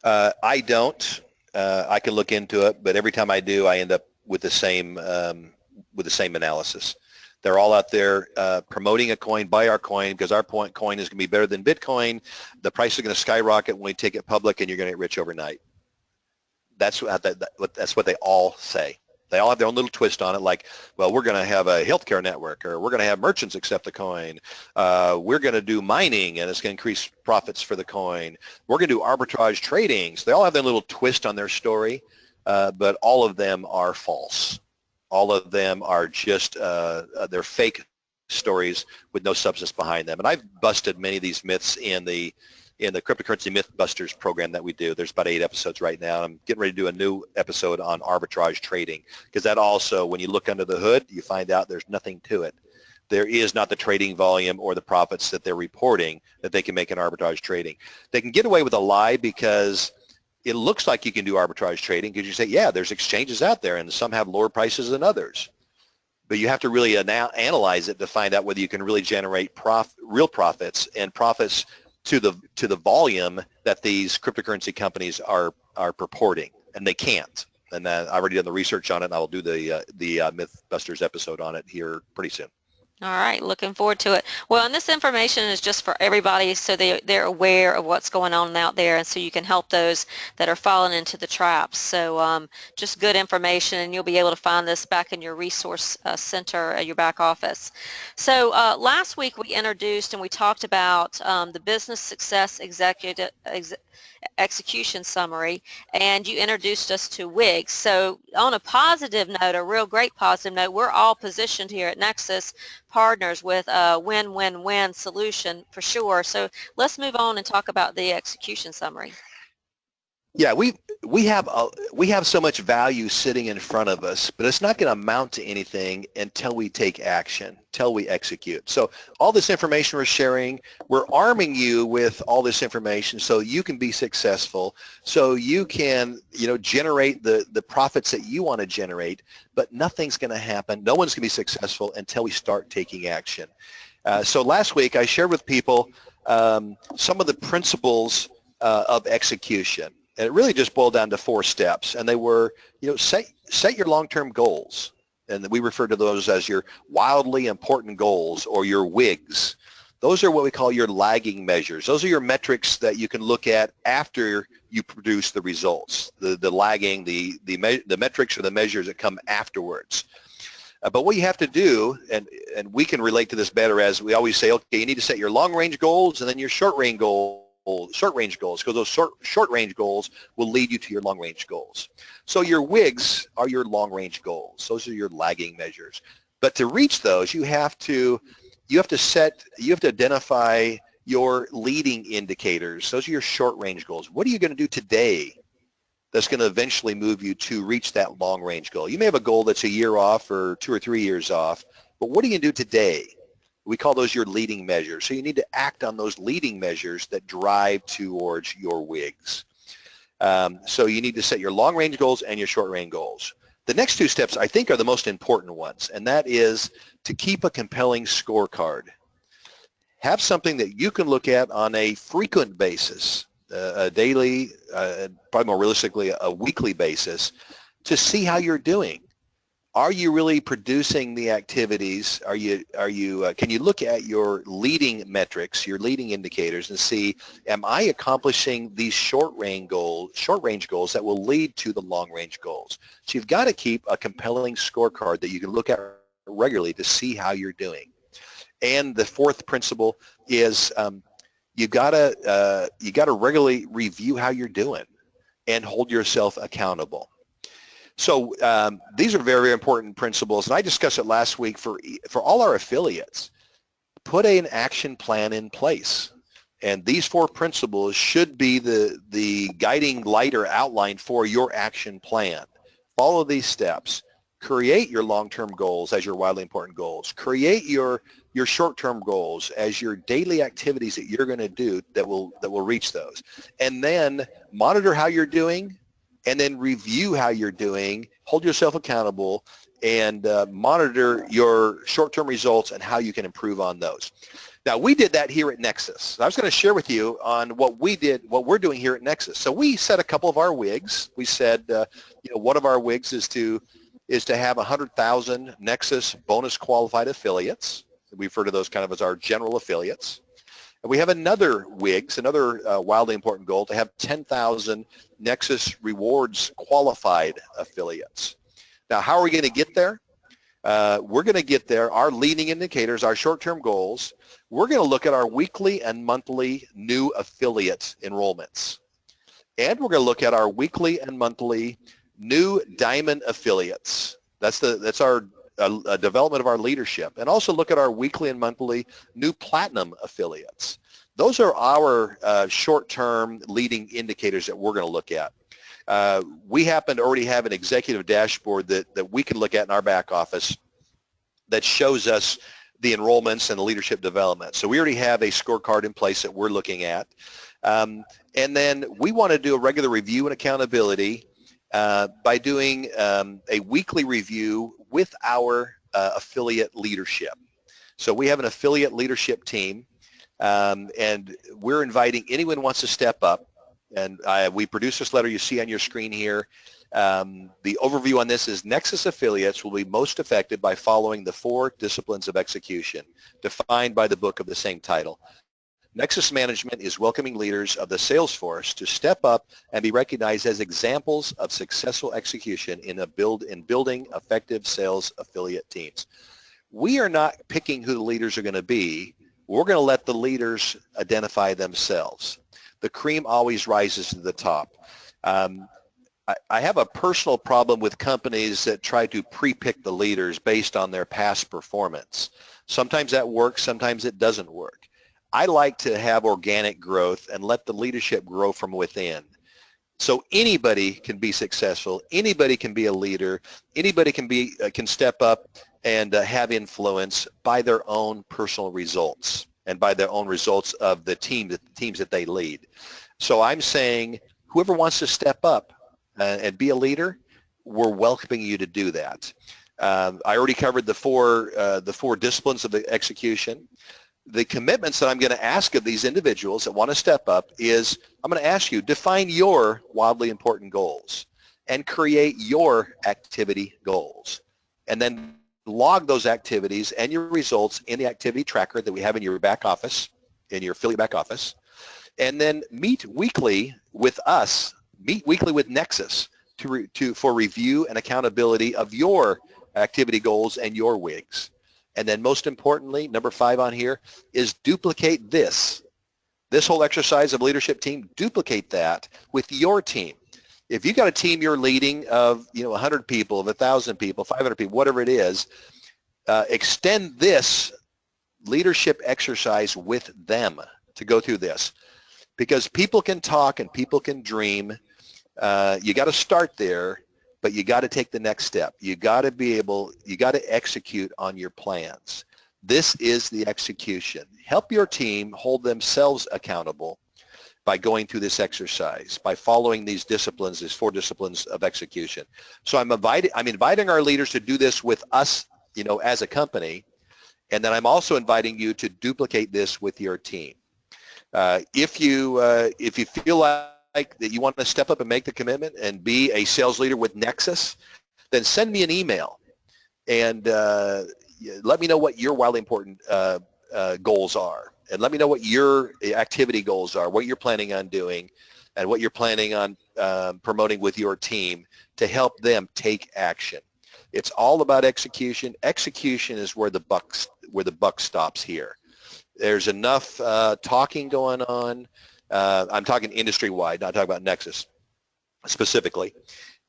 I don't. I can look into it, but every time I do, I end up with the same analysis. They're all out there promoting a coin, buy our coin, because our coin is going to be better than Bitcoin. The price is going to skyrocket when we take it public, and you're going to get rich overnight. That's what they all say. They all have their own little twist on it, like, well, we're going to have a healthcare network, or we're going to have merchants accept the coin. We're going to do mining, and it's going to increase profits for the coin. We're going to do arbitrage trading. So they all have their little twist on their story, but all of them are false. All of them are just, they're fake stories with no substance behind them. And I've busted many of these myths in the Cryptocurrency Mythbusters program that we do. There's about 8 episodes right now. I'm getting ready to do a new episode on arbitrage trading, because that also, when you look under the hood, you find out there's nothing to it. There is not the trading volume or the profits that they're reporting that they can make in arbitrage trading. They can get away with a lie because it looks like you can do arbitrage trading, because you say, yeah, there's exchanges out there and some have lower prices than others. But you have to really analyze it to find out whether you can really generate real profits and profits to the volume that these cryptocurrency companies are purporting, and they can't. And I already done the research on it, and I will do the Mythbusters episode on it here pretty soon. All right, looking forward to it. Well, and this information is just for everybody, so they're aware of what's going on out there, and so you can help those that are falling into the traps. So just good information, and you'll be able to find this back in your resource center at your back office. So last week we introduced and we talked about the Business Success Execution Summary, and you introduced us to WIGs. So on a positive note, a real great positive note, we're all positioned here at Nexxus Partners with a win-win-win solution for sure. So let's move on and talk about the execution summary. Yeah, we have so much value sitting in front of us, but it's not going to amount to anything until we take action, until we execute. So all this information we're sharing, we're arming you with all this information so you can be successful, so you can, generate the profits that you want to generate, but nothing's going to happen. No one's going to be successful until we start taking action. So last week I shared with people some of the principles of execution. And it really just boiled down to 4 steps, and they were, set your long-term goals, and we refer to those as your wildly important goals, or your WIGs. Those are what we call your lagging measures. Those are your metrics that you can look at after you produce the results. The lagging, the metrics or the measures that come afterwards. But what you have to do, and we can relate to this better, as we always say, okay, you need to set your long-range goals and then your short-range goals, because those short-range goals will lead you to your long-range goals. So your WIGs are your long-range goals. Those are your lagging measures. But to reach those, you have to identify your leading indicators. Those are your short-range goals. What are you going to do today that's going to eventually move you to reach that long-range goal? You may have a goal that's a year off or 2 or 3 years off, but what are you going to do today? We call those your leading measures. So you need to act on those leading measures that drive towards your WIGs. So you need to set your long-range goals and your short-range goals. The next 2 steps, I think, are the most important ones, and that is to keep a compelling scorecard. Have something that you can look at on a frequent basis, a daily, probably more realistically, a weekly basis, to see how you're doing. Are you really producing the activities? Can you look at your leading metrics, your leading indicators, and see, am I accomplishing these short-range goals that will lead to the long-range goals? So you've got to keep a compelling scorecard that you can look at regularly to see how you're doing. And the 4th principle is you got to regularly review how you're doing and hold yourself accountable. So these are very, very important principles, and I discussed it last week for all our affiliates. Put an action plan in place, and these 4 principles should be the guiding light or outline for your action plan. Follow these steps. Create your long-term goals as your wildly important goals. Create your short-term goals as your daily activities that you're going to do that will reach those, and then monitor how you're doing. And then review how you're doing, hold yourself accountable, and monitor your short-term results and how you can improve on those. Now, we did that here at Nexxus. I was going to share with you on what we're doing here at Nexxus. So we set a couple of our WIGs. We said, one of our WIGs is to have 100,000 Nexxus bonus qualified affiliates. We refer to those kind of as our general affiliates. And we have another WIGs, another wildly important goal, to have 10,000 Nexxus Rewards qualified affiliates. Now, how are we going to get there? We're going to get there, our leading indicators, our short-term goals. We're going to look at our weekly and monthly new affiliate enrollments. And we're going to look at our weekly and monthly new diamond affiliates. That's our development of our leadership. And also look at our weekly and monthly new platinum affiliates. Those are our short-term leading indicators that we're going to look at. We happen to already have an executive dashboard that we can look at in our back office that shows us the enrollments and the leadership development. So we already have a scorecard in place that we're looking at. And then we want to do a regular review and accountability by doing a weekly review with our affiliate leadership. So we have an affiliate leadership team, and we're inviting anyone who wants to step up. And we produce this letter you see on your screen here. The overview on this is Nexxus affiliates will be most affected by following the 4 disciplines of execution defined by the book of the same title. Nexxus management is welcoming leaders of the sales force to step up and be recognized as examples of successful execution in building effective sales affiliate teams. We are not picking who the leaders are going to be. We're going to let the leaders identify themselves. The cream always rises to the top. I have a personal problem with companies that try to pre-pick the leaders based on their past performance. Sometimes that works, sometimes it doesn't work. I like to have organic growth and let the leadership grow from within. So anybody can be successful, anybody can be a leader, anybody can step up and have influence by their own personal results and by their own results of the teams that they lead. So I'm saying whoever wants to step up and be a leader, we're welcoming you to do that. I already covered the four disciplines of the execution. The commitments that I'm going to ask of these individuals that want to step up is I'm going to ask you, define your wildly important goals and create your activity goals. And then log those activities and your results in the activity tracker that we have in your back office, in your affiliate back office. And then meet weekly with us, meet weekly with Nexxus for review and accountability of your activity goals and your WIGs. And then most importantly, number 5 on here is duplicate this whole exercise of leadership team, duplicate that with your team. If you've got a team you're leading of 100 people, of 1,000 people, 500 people, whatever it is, extend this leadership exercise with them to go through this. Because people can talk and people can dream. You got to start there, but you got to take the next step. You got to execute on your plans. This is the execution. Help your team hold themselves accountable by going through this exercise, by following these disciplines, these 4 disciplines of execution. So I'm inviting our leaders to do this with us, as a company, and then I'm also inviting you to duplicate this with your team. If you feel like that you want to step up and make the commitment and be a sales leader with Nexxus, then send me an email and let me know what your wildly important goals are, and let me know what your activity goals are, what you're planning on doing, and what you're planning on promoting with your team to help them take action. It's all about execution. Execution is where the buck stops here. There's enough talking going on. I'm talking industry-wide, not talking about Nexxus specifically.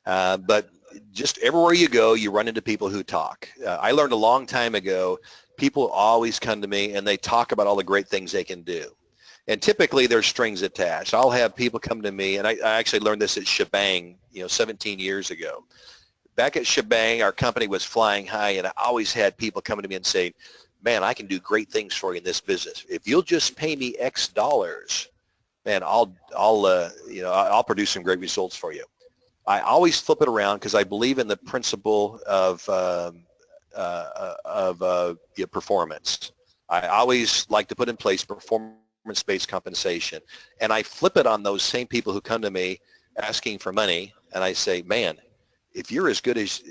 But just everywhere you go, you run into people who talk. I learned a long time ago, people always come to me and they talk about all the great things they can do. And typically there's strings attached. I'll have people come to me, and I actually learned this at Shebang, 17 years ago. Back at Shebang, our company was flying high, and I always had people coming to me and say, man, I can do great things for you in this business. If you'll just pay me X dollars, man, I'll produce some great results for you. I always flip it around because I believe in the principle of performance. I always like to put in place performance-based compensation, and I flip it on those same people who come to me asking for money, and I say, man, if you're as good as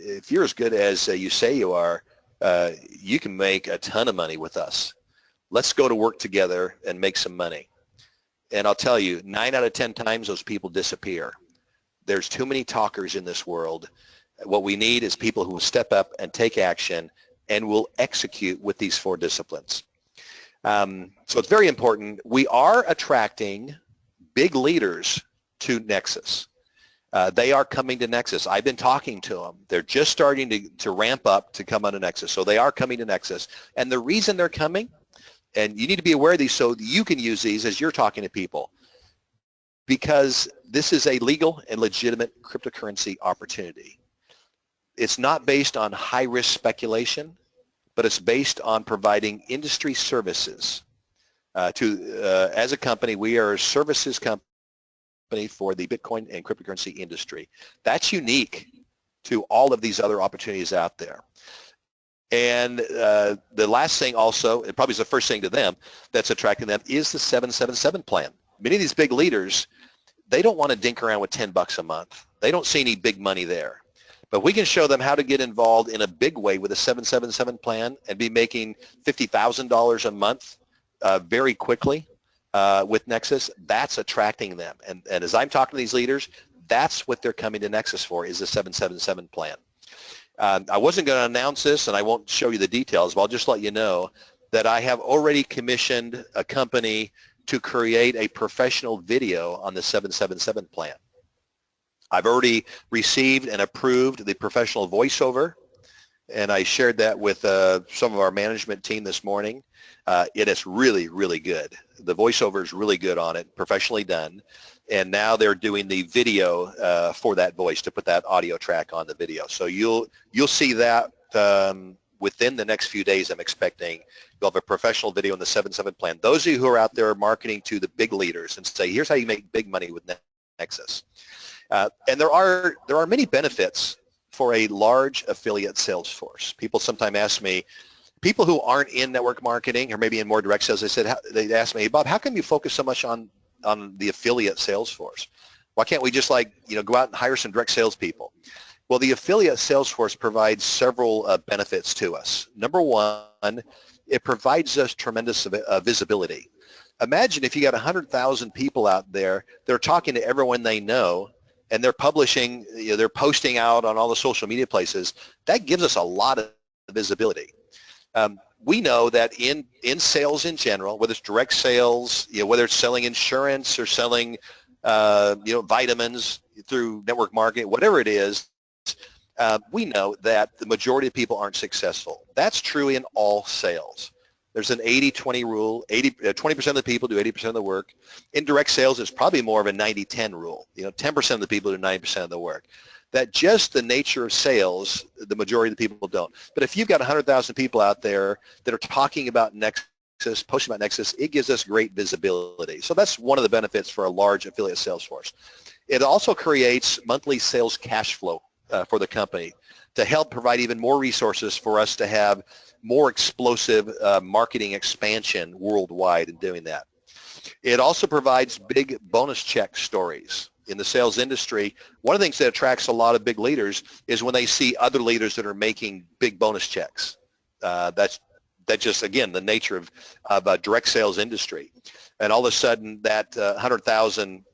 you say you are, you can make a ton of money with us. Let's go to work together and make some money. And I'll tell you, 9 out of 10 times those people disappear. There's too many talkers in this world. What we need is people who will step up and take action and will execute with these 4 disciplines. So it's very important. We are attracting big leaders to Nexxus. They are coming to Nexxus. I've been talking to them. They're just starting to ramp up to come onto Nexxus. So they are coming to Nexxus. And the reason they're coming, and you need to be aware of these so you can use these as you're talking to people, because this is a legal and legitimate cryptocurrency opportunity. It's not based on high-risk speculation, but it's based on providing industry services. As a company, we are a services company for the Bitcoin and cryptocurrency industry. That's unique to all of these other opportunities out there. And the last thing also, and probably is the first thing to them that's attracting them, is the 777 plan. Many of these big leaders, they don't want to dink around with $10 a month. They don't see any big money there. But we can show them how to get involved in a big way with a 777 plan and be making $50,000 a month very quickly with Nexxus. That's attracting them. And as I'm talking to these leaders, that's what they're coming to Nexxus for, is the 777 plan. I wasn't going to announce this, and I won't show you the details, but I'll just let you know that I have already commissioned a company to create a professional video on the 777 plan. I've already received and approved the professional voiceover, and I shared that with some of our management team this morning. It is really, really good. The voiceover is really good on it, professionally done, and now they're doing the video for that voice to put that audio track on the video. So you'll see that within the next few days. I'm expecting you'll have a professional video on the 777 plan. Those of you who are out there marketing to the big leaders and say, here's how you make big money with Nexxus. And there are many benefits for a large affiliate sales force. People sometimes ask me, people who aren't in network marketing or maybe in more direct sales, they ask me, hey, Bob, how come you focus so much on the affiliate sales force? Why can't we just go out and hire some direct salespeople? Well, the affiliate sales force provides several benefits to us. Number one, it provides us tremendous visibility. Imagine if you got 100,000 people out there, they're talking to everyone they know, and they're publishing, they're posting out on all the social media places. That gives us a lot of visibility. We know that in sales in general, whether it's direct sales, whether it's selling insurance or selling, vitamins through network marketing, whatever it is, we know that the majority of people aren't successful. That's true in all sales. There's an 80-20 rule. 20% of the people do 80% of the work. In direct sales, it's probably more of a 90-10 rule. 10% of the people do 90% of the work. That just the nature of sales, the majority of the people don't. But if you've got 100,000 people out there that are talking about Nexxus, posting about Nexxus, it gives us great visibility. So that's one of the benefits for a large affiliate sales force. It also creates monthly sales cash flow for the company to help provide even more resources for us to have more explosive marketing expansion worldwide in doing that. It also provides big bonus check stories. In the sales industry, one of the things that attracts a lot of big leaders is when they see other leaders that are making big bonus checks. That's just, again, the nature of a direct sales industry. And all of a sudden, that 100,000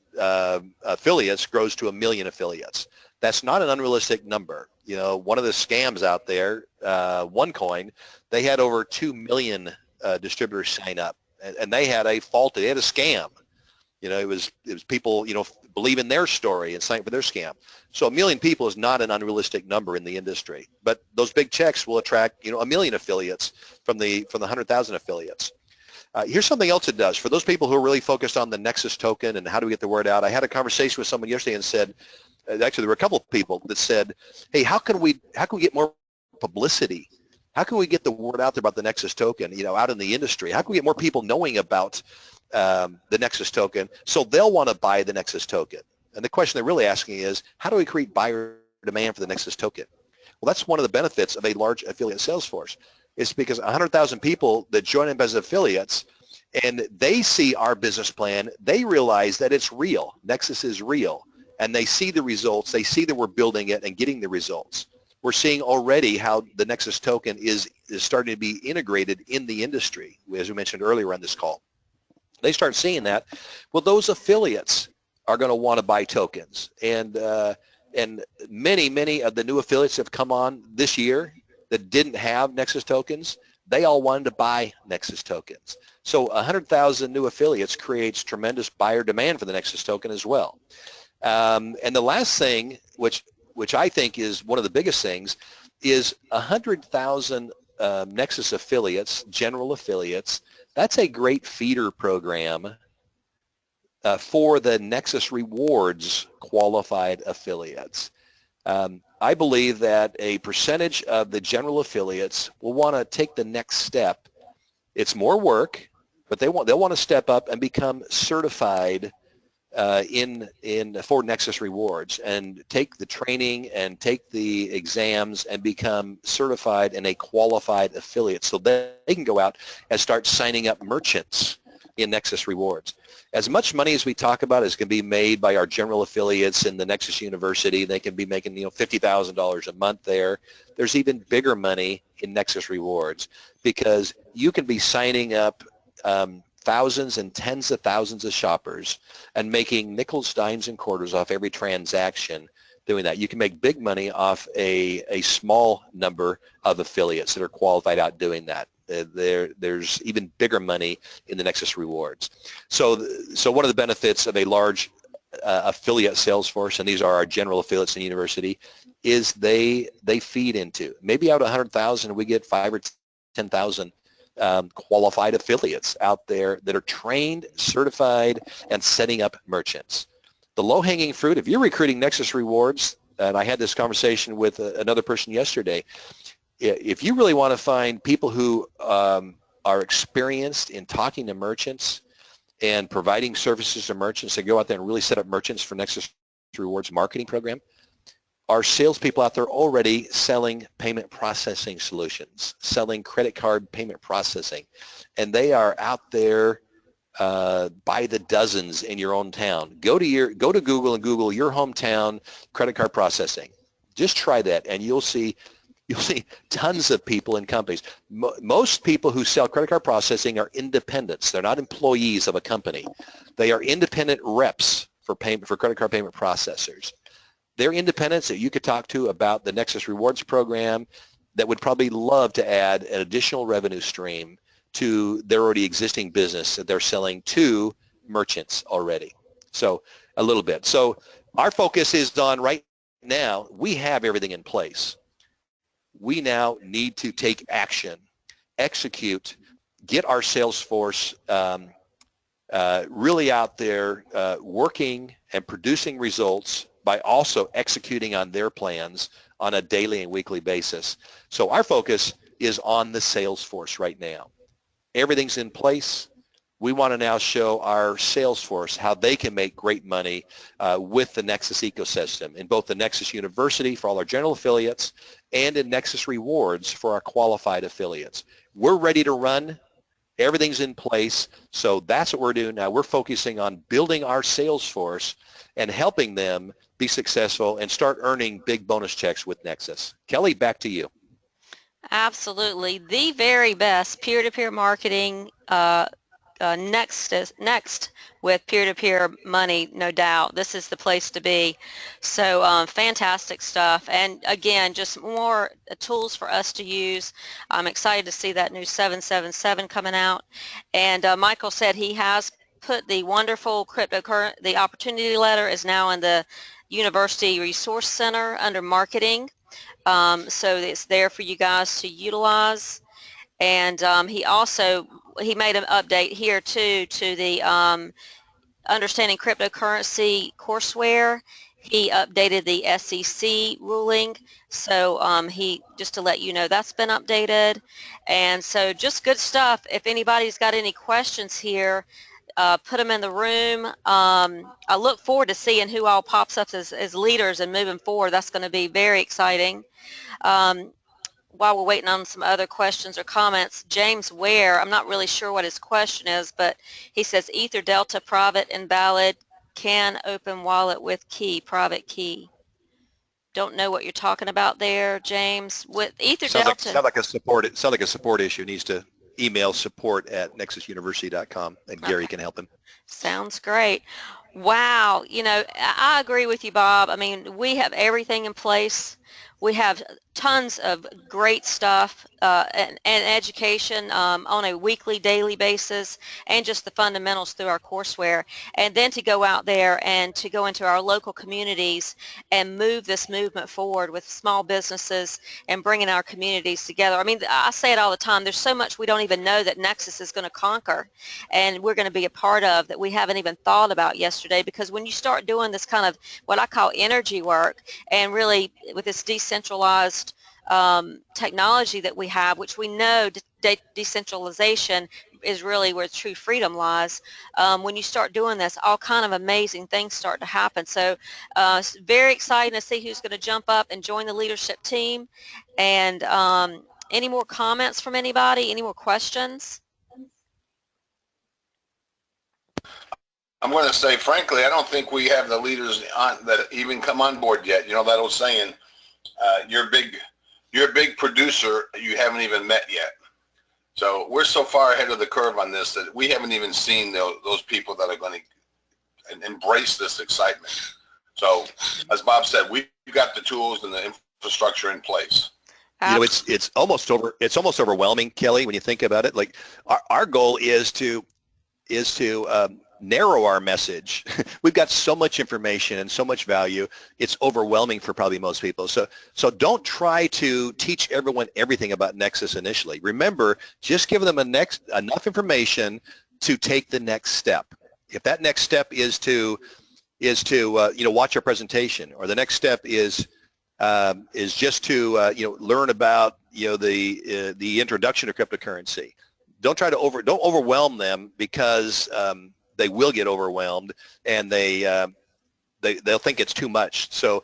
affiliates grows to 1 million affiliates. That's not an unrealistic number. One of the scams out there, OneCoin, they had over 2 million distributors sign up, and they had a scam. It was people, believe in their story and sign up for their scam. So 1 million people is not an unrealistic number in the industry, but those big checks will attract, 1 million affiliates from the 100,000 affiliates. Here's something else it does. For those people who are really focused on the Nexxus token and how do we get the word out, I had a conversation with someone yesterday and said, actually there were a couple of people that said, hey, how can we get more publicity? How can we get the word out there about the Nexxus token, out in the industry? How can we get more people knowing about the Nexxus token so they'll want to buy the Nexxus token? And the question they're really asking is, how do we create buyer demand for the Nexxus token? Well, that's one of the benefits of a large affiliate sales force. It's because 100,000 people that join up as affiliates, and they see our business plan, they realize that it's real. Nexxus is real, and they see the results. They see that we're building it and getting the results. We're seeing already how the Nexxus token is starting to be integrated in the industry, as we mentioned earlier on this call. They start seeing that, well, those affiliates are going to want to buy tokens, and and many of the new affiliates have come on this year that didn't have Nexxus tokens. They all wanted to buy Nexxus tokens. So 100,000 new affiliates creates tremendous buyer demand for the Nexxus token as well. And the last thing, which I think is one of the biggest things, is 100,000 Nexxus affiliates, general affiliates. That's a great feeder program for the Nexxus Rewards qualified affiliates. I believe that a percentage of the general affiliates will want to take the next step. It's more work, but they'll want to step up and become certified for Nexxus Rewards and take the training and take the exams and become certified and a qualified affiliate, so they can go out and start signing up merchants in Nexxus Rewards. As much money as we talk about is going to be made by our general affiliates in the Nexxus University. They can be making $50,000 a month there. There's even bigger money in Nexxus Rewards, because you can be signing up thousands and tens of thousands of shoppers and making nickels, dimes, and quarters off every transaction doing that. You can make big money off a small number of affiliates that are qualified out doing that. There's even bigger money in the Nexxus Rewards. So one of the benefits of a large affiliate sales force, and these are our general affiliates in the university, is they feed into, maybe out of 100,000, we get 5 or 10,000 qualified affiliates out there that are trained, certified, and setting up merchants. The low-hanging fruit, if you're recruiting Nexxus Rewards, and I had this conversation with another person yesterday, if you really want to find people who are experienced in talking to merchants and providing services to merchants, to go out there and really set up merchants for Nexxus Rewards marketing program, our salespeople out there already selling payment processing solutions, selling credit card payment processing, and they are out there by the dozens in your own town. Go to Google and Google your hometown credit card processing. Just try that, and you'll see tons of people and companies. Most people who sell credit card processing are independents. They're not employees of a company. They are independent reps for credit card payment processors. They're independents that you could talk to about the Nexxus Rewards program that would probably love to add an additional revenue stream to their already existing business that they're selling to merchants already. So a little bit. So our focus is on, right now, we have everything in place. We now need to take action, execute, get our sales force really out there working and producing results by also executing on their plans on a daily and weekly basis. So our focus is on the sales force right now. Everything's in place. We want to now show our sales force how they can make great money with the Nexxus ecosystem in both the Nexxus University for all our general affiliates and in Nexxus Rewards for our qualified affiliates. We're ready to run. Everything's in place. So that's what we're doing now. We're focusing on building our sales force and helping them be successful and start earning big bonus checks with Nexxus. Kelly, back to you. Absolutely. The very best peer-to-peer marketing next with peer-to-peer money, no doubt. This is the place to be. So fantastic stuff. And again, just more tools for us to use. I'm excited to see that new 777 coming out. And Michael said he has put the wonderful cryptocurrency, the opportunity letter is now in the University Resource Center under marketing. So it's there for you guys to utilize. And he made an update here too to the Understanding Cryptocurrency courseware. He updated the SEC ruling, so just to let you know, that's been updated. And so just good stuff. If anybody's got any questions here, put them in the room. I look forward to seeing who all pops up as leaders and moving forward. That's going to be very exciting. While we're waiting on some other questions or comments, James Ware, I'm not really sure what his question is, but he says Ether Delta private invalid, can open wallet with key, private key. Don't know what you're talking about there, James. With Ether Delta. Sounds like a support issue. Needs to email support@nexxusuniversity.com, and Gary can help him. Sounds great. Wow, you know, I agree with you, Bob. I mean, we have everything in place. We have tons of great stuff and education on a weekly, daily basis, and just the fundamentals through our courseware. And then to go out there and to go into our local communities and move this movement forward with small businesses and bringing our communities together. I mean, I say it all the time. There's so much we don't even know that Nexxus is going to conquer, and we're going to be a part of, that we haven't even thought about yesterday, because when you start doing this kind of what I call energy work, and really with this decentralized technology that we have, which we know decentralization is really where true freedom lies. When you start doing this, all kind of amazing things start to happen. So it's very exciting to see who's going to jump up and join the leadership team. And any more comments from anybody? Any more questions? I'm going to say, frankly, I don't think we have the leaders on that even come on board yet. You know that old saying, you're a big producer you haven't even met yet. So we're so far ahead of the curve on this that we haven't even seen those people that are going to embrace this excitement. So as Bob said, we've got the tools and the infrastructure in place. You know, it's almost overwhelming, Kelly, when you think about it. Like our goal is to narrow our message. We've got so much information and so much value. It's overwhelming for probably most people. So don't try to teach everyone everything about Nexxus initially. Remember, just give them enough information to take the next step. If that next step is to watch our presentation, or the next step is just to learn about the introduction to cryptocurrency. Don't overwhelm them, because they will get overwhelmed, and they'll think it's too much. So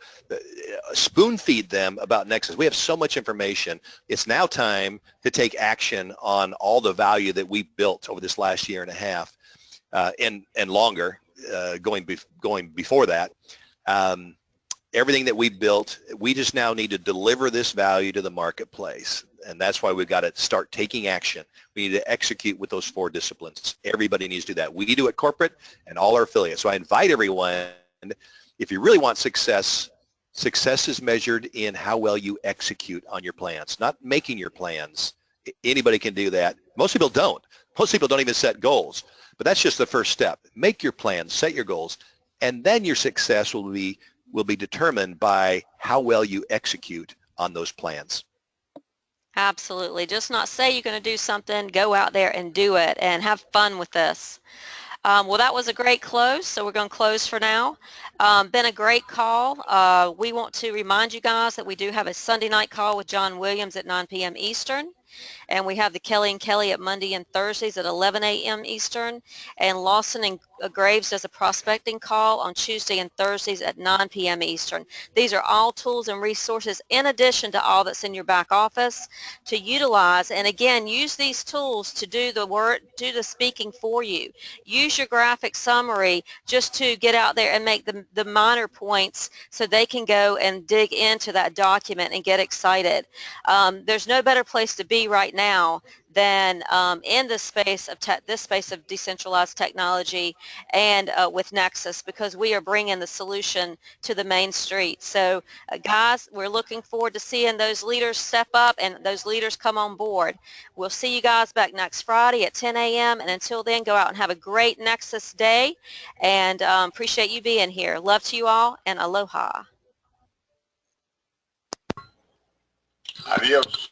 spoon feed them about Nexxus. We have so much information. It's now time to take action on all the value that we built over this last year and a half, and longer, going before that. Everything that we built, we just now need to deliver this value to the marketplace. And that's why we've got to start taking action. We need to execute with those 4 disciplines. Everybody needs to do that. We do it corporate and all our affiliates. So I invite everyone, if you really want success, success is measured in how well you execute on your plans, not making your plans. Anybody can do that. Most people don't. Most people don't even set goals. But that's just the first step. Make your plans, set your goals, and then your success will be determined by how well you execute on those plans. Absolutely. Just not say you're going to do something, go out there and do it, and have fun with this. Well, that was a great close, so we're going to close for now. Been a great call. We want to remind you guys that we do have a Sunday night call with John Williams at 9 p.m. Eastern. And we have the Kelly and Kelly at Monday and Thursdays at 11 a.m. Eastern. And Lawson and Graves does a prospecting call on Tuesday and Thursdays at 9 p.m. Eastern. These are all tools and resources in addition to all that's in your back office to utilize. And again, use these tools to do the work, do the speaking for you. Use your graphic summary just to get out there and make the minor points so they can go and dig into that document and get excited. There's no better place to be right now than in this space of decentralized technology and with Nexxus, because we are bringing the solution to the main street. So guys, we're looking forward to seeing those leaders step up and those leaders come on board. We'll see you guys back next Friday at 10 a.m. and until then, go out and have a great Nexxus day, and appreciate you being here. Love to you all, and aloha. Adios.